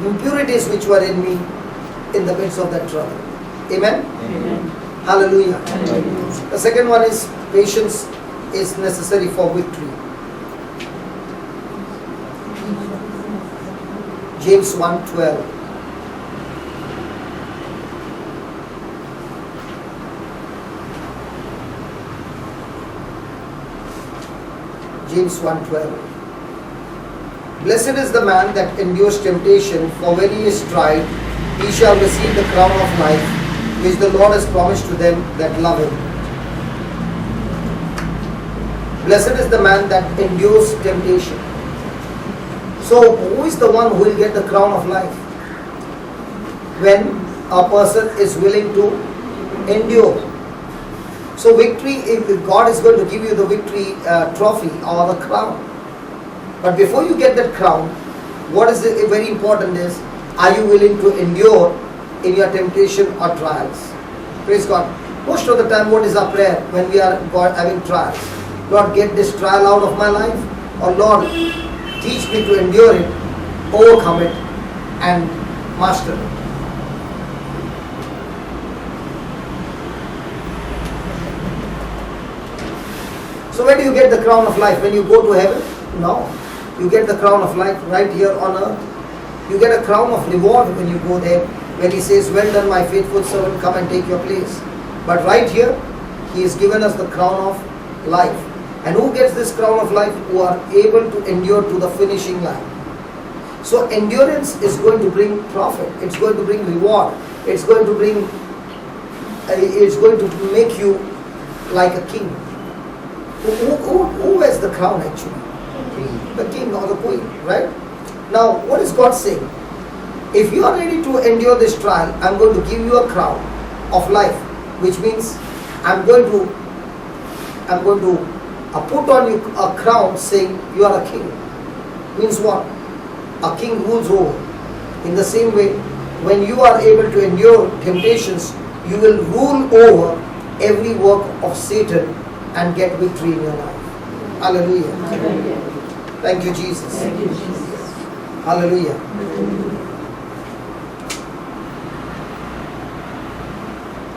impurities which were in me in the midst of that trouble. Amen? Amen. Hallelujah. Hallelujah. The second one is patience is necessary for victory. James 1:12. James 1:12. Blessed is the man that endures temptation, for when he is tried, he shall receive the crown of life, which the Lord has promised to them that love him. Blessed is the man that endures temptation. So, who is the one who will get the crown of life? When a person is willing to endure. So victory, if God is going to give you the victory trophy or the crown. But before you get that crown, what is very important is, are you willing to endure in your temptation or trials? Praise God. Most of the time, what is our prayer when we are having trials? Lord, get this trial out of my life. Or Lord, teach me to endure it, overcome it, and master it. So where do you get the crown of life? When you go to heaven? No. You get the crown of life right here on earth. You get a crown of reward when you go there. When He says, well done my faithful servant, come and take your place. But right here, He has given us the crown of life. And who gets this crown of life? Who are able to endure to the finishing line. So endurance is going to bring profit. It's going to bring reward. It's going to bring, it's going to make you like a king. Who wears the crown actually? The king or the queen, right? Now, what is God saying? If you are ready to endure this trial, I'm going to give you a crown of life, which means I'm going to put on you a crown saying you are a king. Means what? A king rules over. In the same way, when you are able to endure temptations, you will rule over every work of Satan and get victory in your life. Hallelujah. Thank you, Jesus. Hallelujah.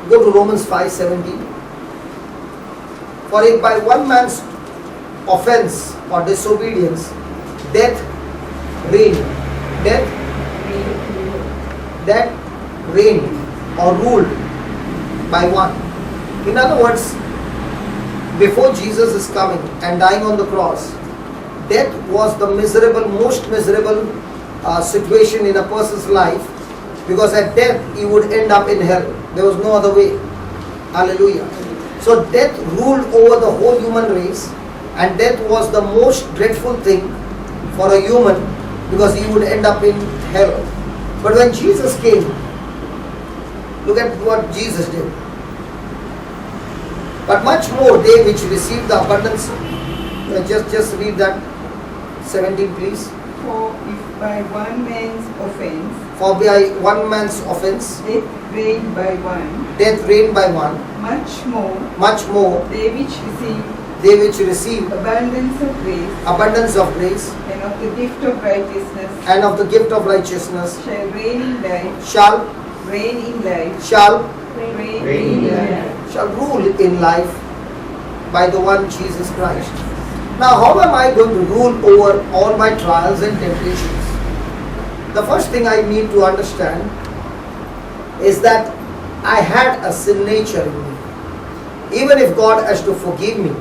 Go to Romans 5:17. For if by one man's offense or disobedience death reigned, that reigned or ruled by one. In other words, before Jesus is coming and dying on the cross, death was the most miserable situation in a person's life, because at death he would end up in hell. There was no other way. Hallelujah. So death ruled over the whole human race, and death was the most dreadful thing for a human, because he would end up in hell. But when Jesus came, look at what Jesus did. But much more they which received the abundance. Just read that 17, please. For if by one man's offense For by one man's offense death reigned by one, death reigned by one, much more they which receive abundance of grace abundance of grace and of the gift of righteousness and of the gift of righteousness shall reign in life, shall reign in life, shall reign Reign in in life. shall rule in life by the one Jesus Christ. Now, how am I going to rule over all my trials and temptations? The first thing I need to understand is that I had a sin nature in me. Even if God has to forgive me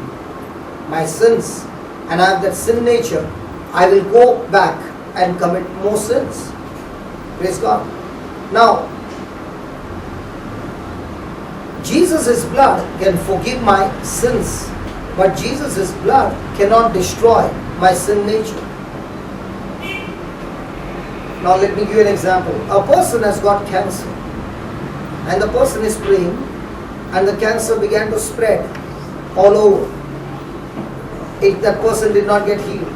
my sins and I have that sin nature, I will go back and commit more sins. Praise God. Now, Jesus' blood can forgive my sins, but Jesus' blood cannot destroy my sin nature. Now let me give you an example. A person has got cancer, and the person is praying, and the cancer began to spread all over. That person did not get healed.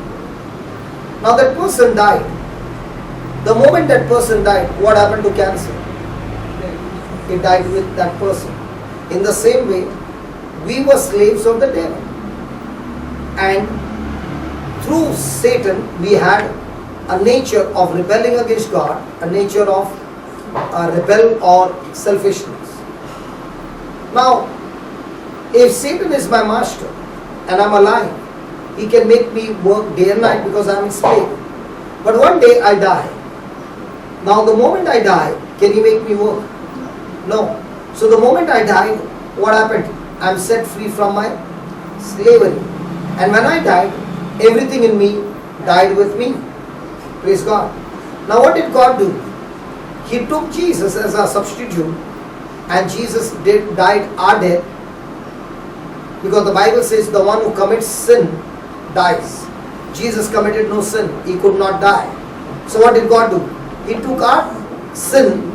Now that person died. The moment that person died, what happened to cancer? It died with that person. In the same way, we were slaves of the devil. And through Satan, we had a nature of rebelling against God, a nature of rebel or selfishness. Now, if Satan is my master and I'm alive, he can make me work day and night because I'm a slave. But one day I die. Now the moment I die, can he make me work? No. So the moment I died, what happened? I'm set free from my slavery. And when I died, everything in me died with me. Praise God. Now what did God do? He took Jesus as our substitute, and Jesus died our death, because the Bible says the one who commits sin dies. Jesus committed no sin. He could not die. So what did God do? He took our sin,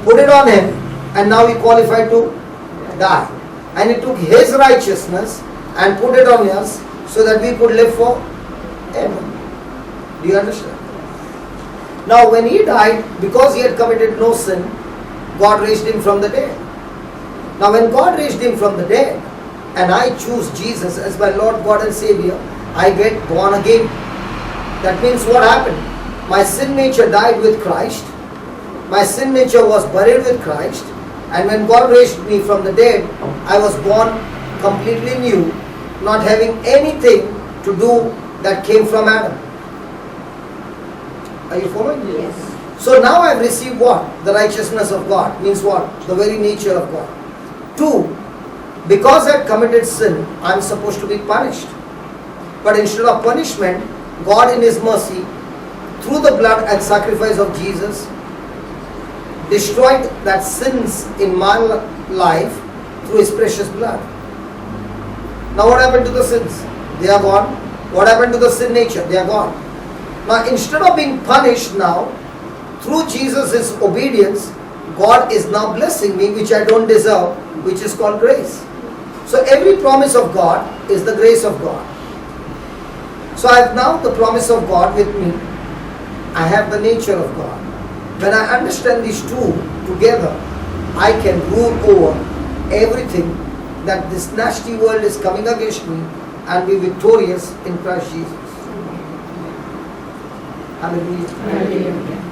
put it on him, and now he qualified to die. And he took his righteousness and put it on us so that we could live forever. Do you understand? Now when he died, because he had committed no sin, God raised him from the dead. Now when God raised him from the dead, and I choose Jesus as my Lord, God and Savior, I get born again. That means what happened? My sin nature died with Christ. My sin nature was buried with Christ. And when God raised me from the dead, I was born completely new, not having anything to do that came from Adam. Are you following? Yes. So now I have received what? The righteousness of God. Means what? The very nature of God. 2. Because I had committed sin, I am supposed to be punished. But instead of punishment, God in His mercy, through the blood and sacrifice of Jesus, destroyed that sins in my life through His precious blood. Now what happened to the sins? They are gone. What happened to the sin nature? They are gone. Now instead of being punished now, through Jesus' obedience, God is now blessing me, which I don't deserve, which is called grace. So every promise of God is the grace of God. So I have now the promise of God with me. I have the nature of God. When I understand these two together, I can rule over everything that this nasty world is coming against me, and be victorious in Christ Jesus. Hallelujah.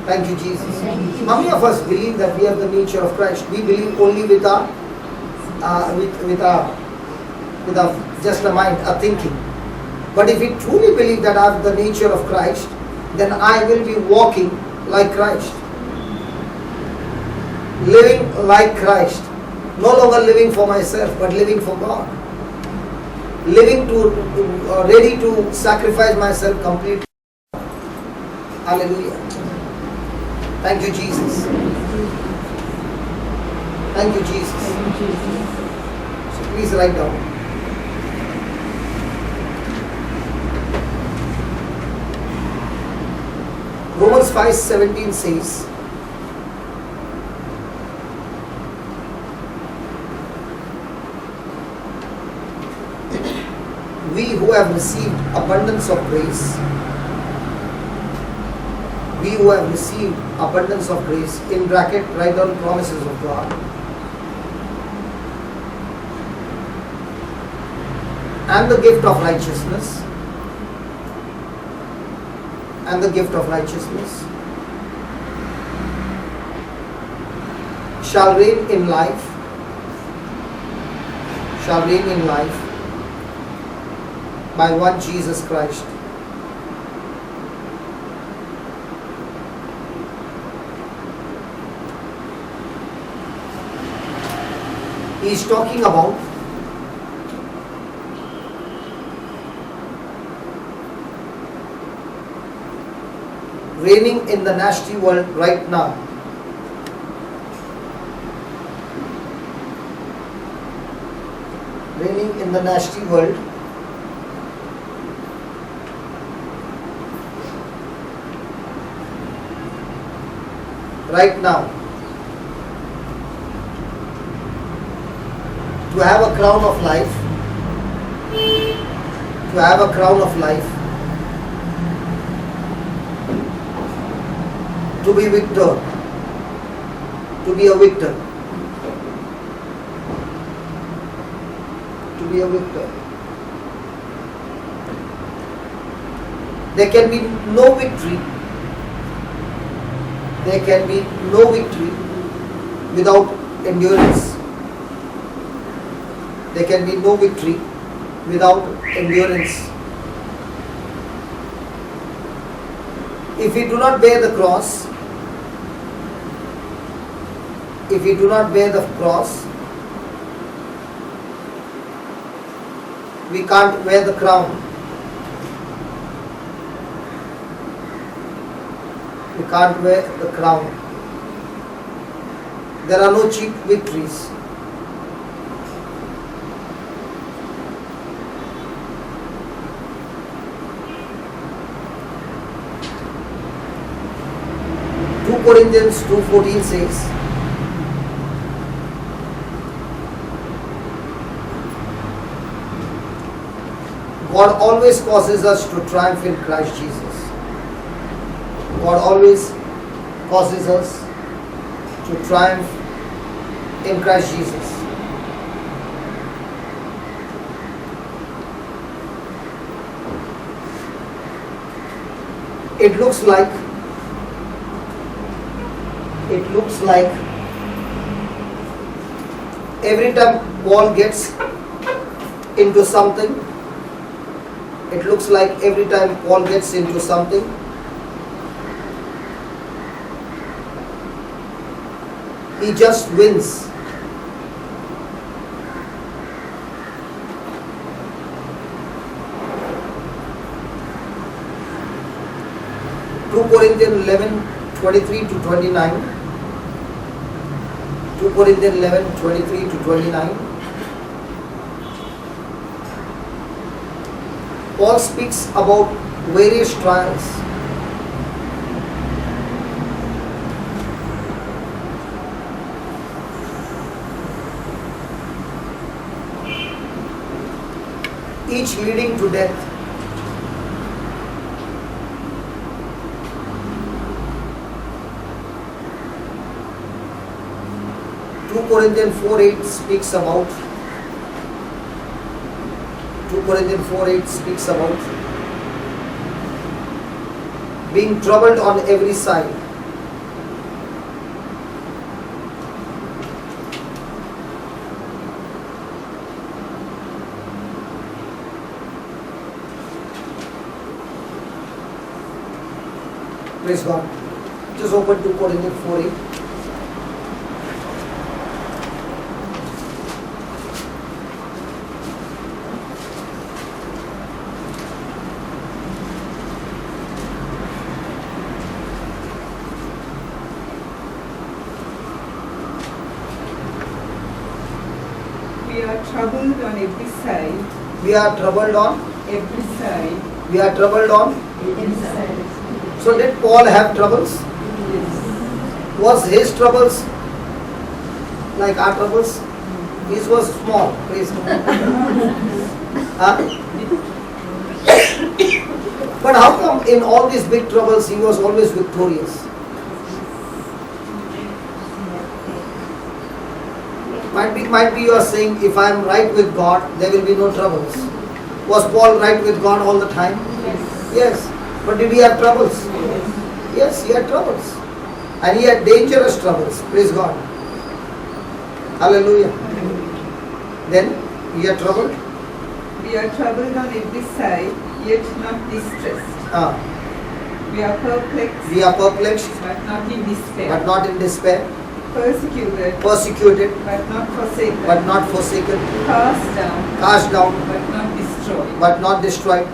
Thank you, Jesus. How many of us believe that we have the nature of Christ? We believe only with our just a mind, a thinking. But if we truly believe that I have the nature of Christ, then I will be walking like Christ, living like Christ, no longer living for myself, but living for God, living ready to sacrifice myself completely. Hallelujah. Thank you, Jesus. Thank you, Jesus. So please write down. Romans 5:17 says, we who have received abundance of grace, we who have received abundance of grace, in bracket write down promises of God, and the gift of righteousness, and the gift of righteousness shall reign in life, by one Jesus Christ. He is talking about reigning in the nasty world right now. Reigning in the nasty world right now. To have a crown of life, to have a crown of life, to be victor, to be a victor, to be a victor. There can be no victory, there can be no victory without endurance. There can be no victory without endurance. If we do not bear the cross, if we do not bear the cross, we can't wear the crown. We can't wear the crown. There are no cheap victories. Corinthians 2:14 says, God always causes us to triumph in Christ Jesus. God always causes us to triumph in Christ Jesus. It looks like every time Paul gets into something, it looks like every time Paul gets into something, he just wins. Corinthians 11:23-29. 2 Corinthians 11:23-29. Paul speaks about various trials. Each leading to death. Corinthians 4:8 speaks about 2 Corinthians 4:8 speaks about being troubled on every side. Praise God. Just open 2 Corinthians 4:8. We are troubled on every side, We are troubled on. every side. We are troubled on. inside. So did Paul have troubles? Was his troubles like our troubles? His was small. Praise God. Huh? But how come in all these big troubles he was always victorious? Might be you are saying, if I am right with God, there will be no troubles. Was Paul right with God all the time? Yes. But did he have troubles? Yes, he had troubles. And he had dangerous troubles. Praise God. Hallelujah. Then he had trouble. We are troubled on every side, yet not distressed. We are perplexed, We are perplexed, but not in despair. but not in despair. Persecuted, Persecuted, but not forsaken. but not forsaken. Cast down, Cast down, but not destroyed. but not destroyed.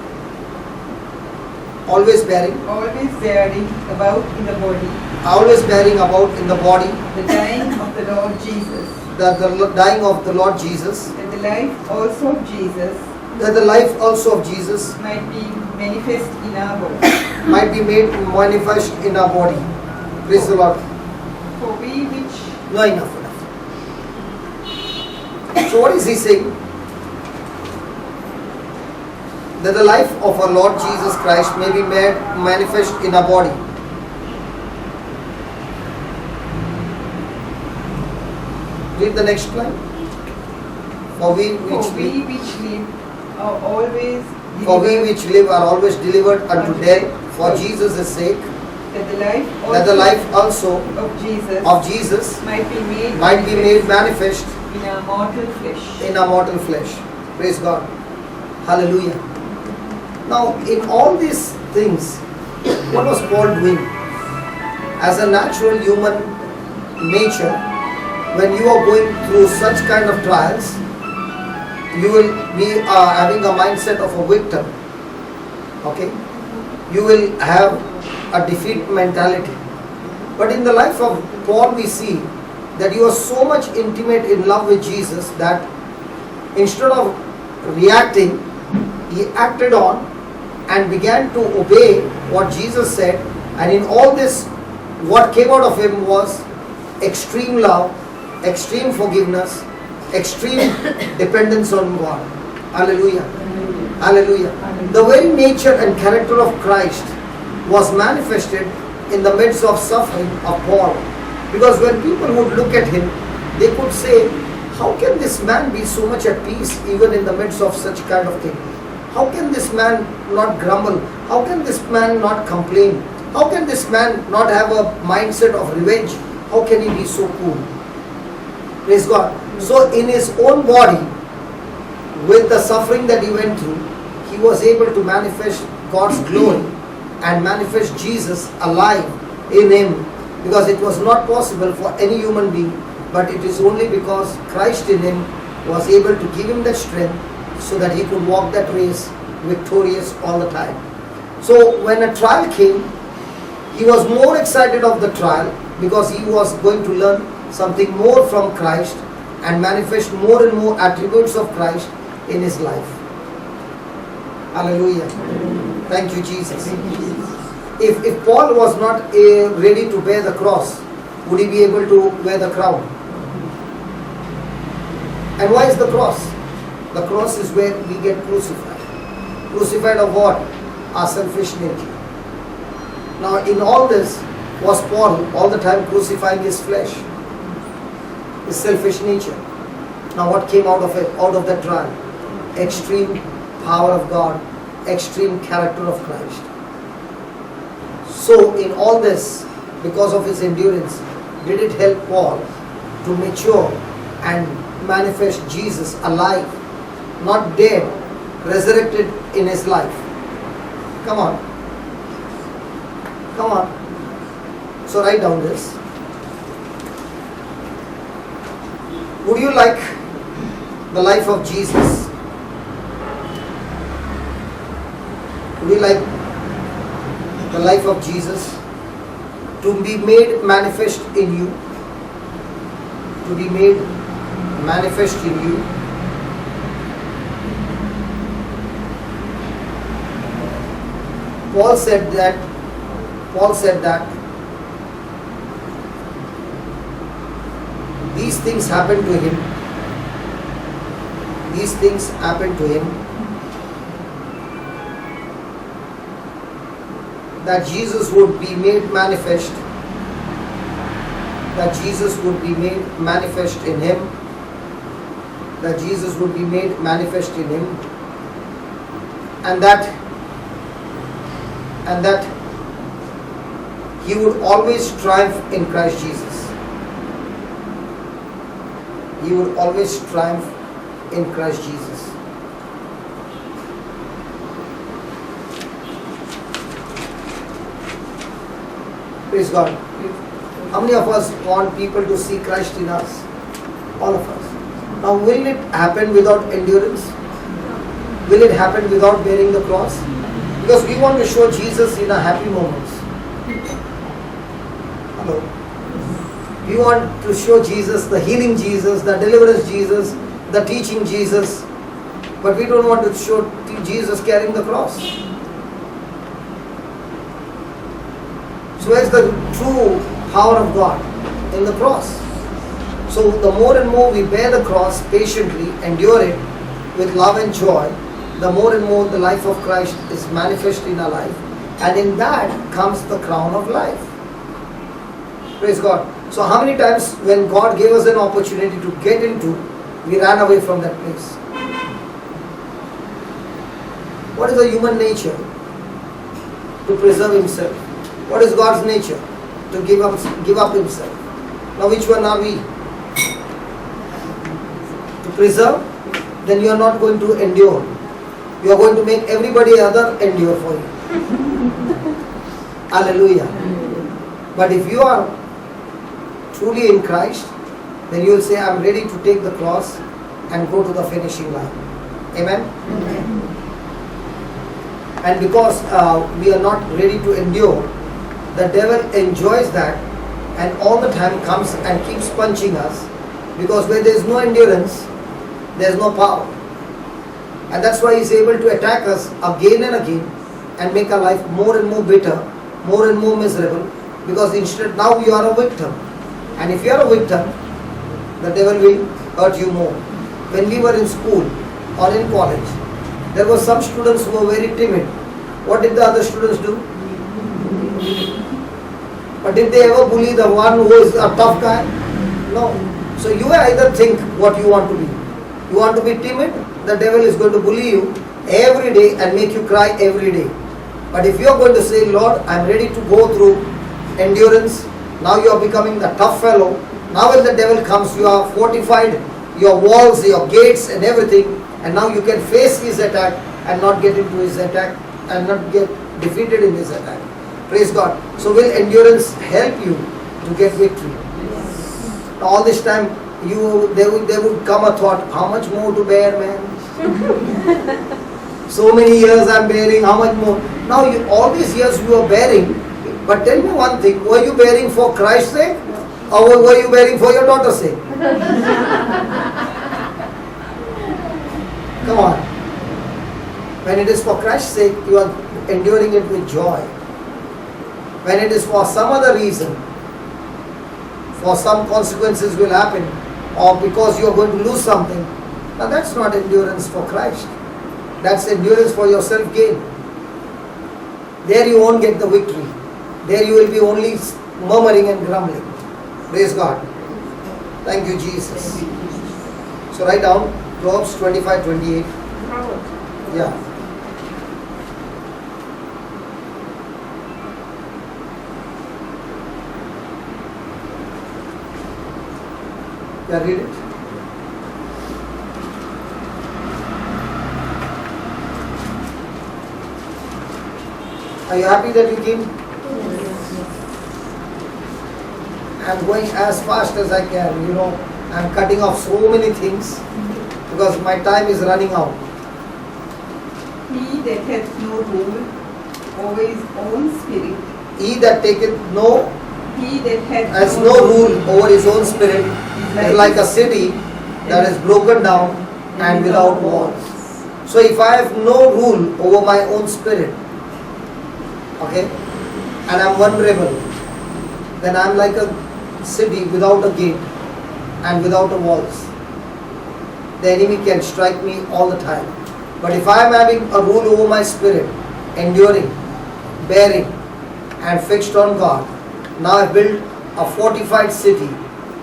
Always bearing. Always bearing about in the body Always bearing about in the body the dying of the Lord Jesus, the dying of the Lord Jesus, that the life also of Jesus that the life also of Jesus might be manifest in our body. might be made manifest in our body. Praise the Lord. For we which No, enough. So what is he saying? That the life of our Lord Jesus Christ may be made manifest in our body. Read the next line. For we which live are always For we delivered, which live are always delivered unto death for Jesus' sake, that the life that the also life also of Jesus might be made manifest manifest in our mortal flesh. in our mortal flesh. Praise God. Hallelujah. Now, in all these things, what was Paul doing? As a natural human nature, when you are going through such kind of trials, you will be having a mindset of a victim. Okay? You will have a defeat mentality. But in the life of Paul, we see that he was so much intimate in love with Jesus that instead of reacting, he acted on and began to obey what Jesus said. And in all this, what came out of him was extreme love, extreme forgiveness, extreme dependence on God. Hallelujah. Hallelujah. The very nature and character of Christ was manifested in the midst of suffering of Paul. Because when people would look at him, they could say, how can this man be so much at peace even in the midst of such kind of thing? How can this man not grumble? How can this man not complain? How can this man not have a mindset of revenge? How can he be so cool? Praise God. So in his own body, with the suffering that he went through, he was able to manifest God's glory and manifest Jesus alive in him, because it was not possible for any human being, but it is only because Christ in him was able to give him that strength so that he could walk that race victorious all the time. So when a trial came, he was more excited of the trial because he was going to learn something more from Christ and manifest more and more attributes of Christ in his life. Hallelujah. Thank you, Jesus. If Paul was not ready to bear the cross, would he be able to wear the crown? And why is the cross? The cross is where we get crucified. Crucified of what? Our selfish nature. Now in all this, was Paul all the time crucifying his flesh, his selfish nature? Now what came out of it, out of that trial? Extreme power of God, extreme character of Christ. So in all this, because of his endurance, did it help Paul to mature and manifest Jesus alive, not dead, resurrected in his life? Come on. Come on. So write down this. Would you like the life of Jesus? Would you like the life of Jesus to be made manifest in you? To be made manifest in you? Paul said that these things happened to him. These things happened to him that Jesus would be made manifest. That Jesus would be made manifest in him. That Jesus would be made manifest in him. And that he would always triumph in Christ Jesus. He would always triumph in Christ Jesus. Praise God. How many of us want people to see Christ in us? All of us. Now, will it happen without endurance? Will it happen without bearing the cross? Because we want to show Jesus in our happy moments. Hello. We want to show Jesus, the healing Jesus, the deliverance Jesus, the teaching Jesus. But we don't want to show Jesus carrying the cross. So where's the true power of God? In the cross. So the more and more we bear the cross patiently, endure it with love and joy, the more and more the life of Christ is manifest in our life. And in that comes the crown of life. Praise God. So how many times when God gave us an opportunity to get into, we ran away from that place? What is the human nature? To preserve himself. What is God's nature? To give up himself. Now which one are we? To preserve? Then you are not going to endure. You are going to make everybody other endure for you. Hallelujah. But if you are truly in Christ, then you will say, I am ready to take the cross and go to the finishing line. Amen? Amen. And because we are not ready to endure, the devil enjoys that and all the time comes and keeps punching us, because where there is no endurance, there is no power. And that's why he is able to attack us again and again and make our life more and more bitter, more and more miserable, because instead now you are a victim. And if you are a victim, the devil will hurt you more. When we were in school or in college, there were some students who were very timid. What did the other students do? But did they ever bully the one who is a tough guy? No. So you either think what you want to be. You want to be timid? The devil is going to bully you every day and make you cry every day. But if you are going to say, Lord, I am ready to go through endurance, now you are becoming the tough fellow. Now when the devil comes, you are fortified, your walls, your gates and everything, and now you can face his attack and not get into his attack and not get defeated in his attack. Praise God. So will endurance help you to get victory? Yes. All this time, there would come a thought, how much more to bear, man? So many years I am bearing, how much more? Now all these years you are bearing, but tell me one thing, were you bearing for Christ's sake? Or were you bearing for your daughter's sake? Come on. When it is for Christ's sake, you are enduring it with joy. When it is for some other reason, for some consequences will happen, or because you are going to lose something, now that's not endurance for Christ. That's endurance for your self-gain. There you won't get the victory. There you will be only murmuring and grumbling. Praise God. Thank you, Jesus. So write down Proverbs 25:28. Yeah. Yeah, read it. Are you happy that you came? I'm going as fast as I can, you know. I'm cutting off so many things because my time is running out. He that hath no rule over his own spirit, He that taketh no, he that hath has no rule over his own spirit, is like a city that is broken down and without walls. So if I have no rule over my own spirit, okay, and I'm vulnerable, then I'm like a city without a gate and without a walls. The enemy can strike me all the time. But if I'm having a rule over my spirit, enduring, bearing, and fixed on God, now I've built a fortified city.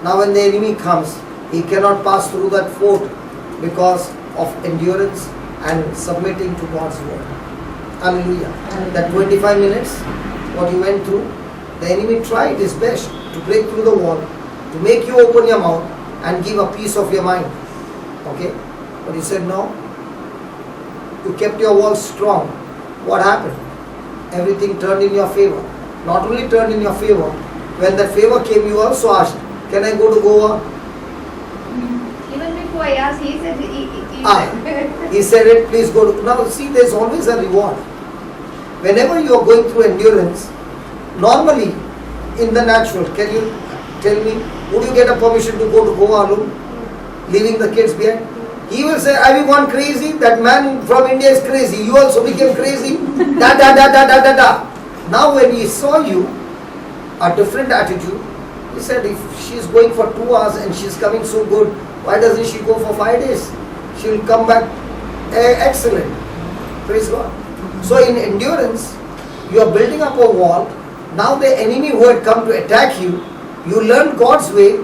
Now when the enemy comes, he cannot pass through that fort because of endurance and submitting to God's word. Hallelujah. That 25 minutes, what you went through, the enemy tried his best to break through the wall, to make you open your mouth and give a piece of your mind. Okay? But he said no. You kept your walls strong. What happened? Everything turned in your favor. Not only turned in your favor, when that favor came, you also asked, can I go to Goa? Even before I asked, he said, He said it, please go to. Now see, there's always a reward. Whenever you are going through endurance, normally in the natural, can you tell me, would you get a permission to go to Goa alone, leaving the kids behind? He will say, have you gone crazy? That man from India is crazy. You also became crazy. Da da da da da da da. Now when he saw you, a different attitude, he said, if she's going for 2 hours and she's coming so good, why doesn't she go for 5 days? She will come back excellent. Praise God. So in endurance, you are building up a wall. Now the enemy who had come to attack you, you learned God's way.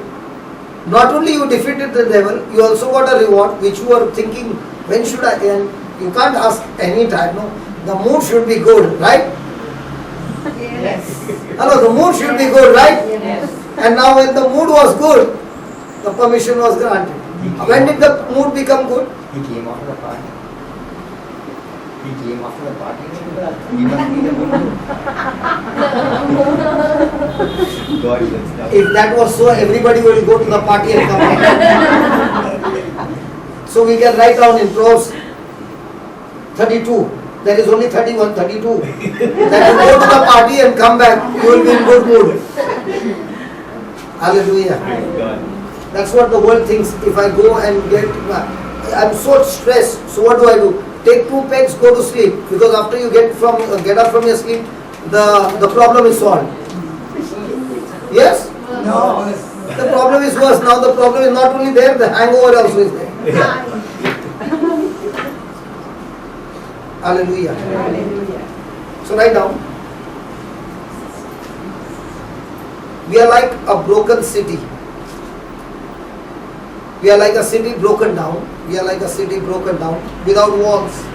Not only you defeated the devil, you also got a reward which you are thinking, when should I end? You can't ask any time, no. The mood should be good, right? Yes. Hello, the mood should be good, right? Yes. And now when the mood was good, the permission was granted. When did the mood become good? He came after the party. He came after the party. He must be the good. God bless now. If that was so, everybody will go to the party and come back. So we can write down in Proverbs 32. There is only 31, 32. That you go to the party and come back, you will be in good mood. Hallelujah. Praise God. That's what the world thinks. If I go and I'm so stressed, so what do? Take 2 pegs, go to sleep. Because after you get up from your sleep, the problem is solved. Yes? No. The problem is worse. Now the problem is not only there, the hangover also is there. Hallelujah. Hallelujah. So write down. We are like a broken city. We are like a city broken down. We are like a city broken down without walls.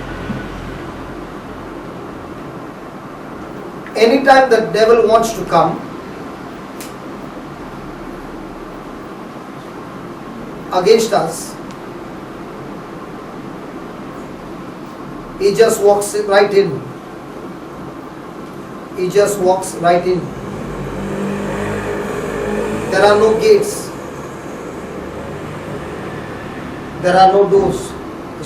Anytime the devil wants to come, against us, he just walks right in. He just walks right in. There are no gates. There are no doors.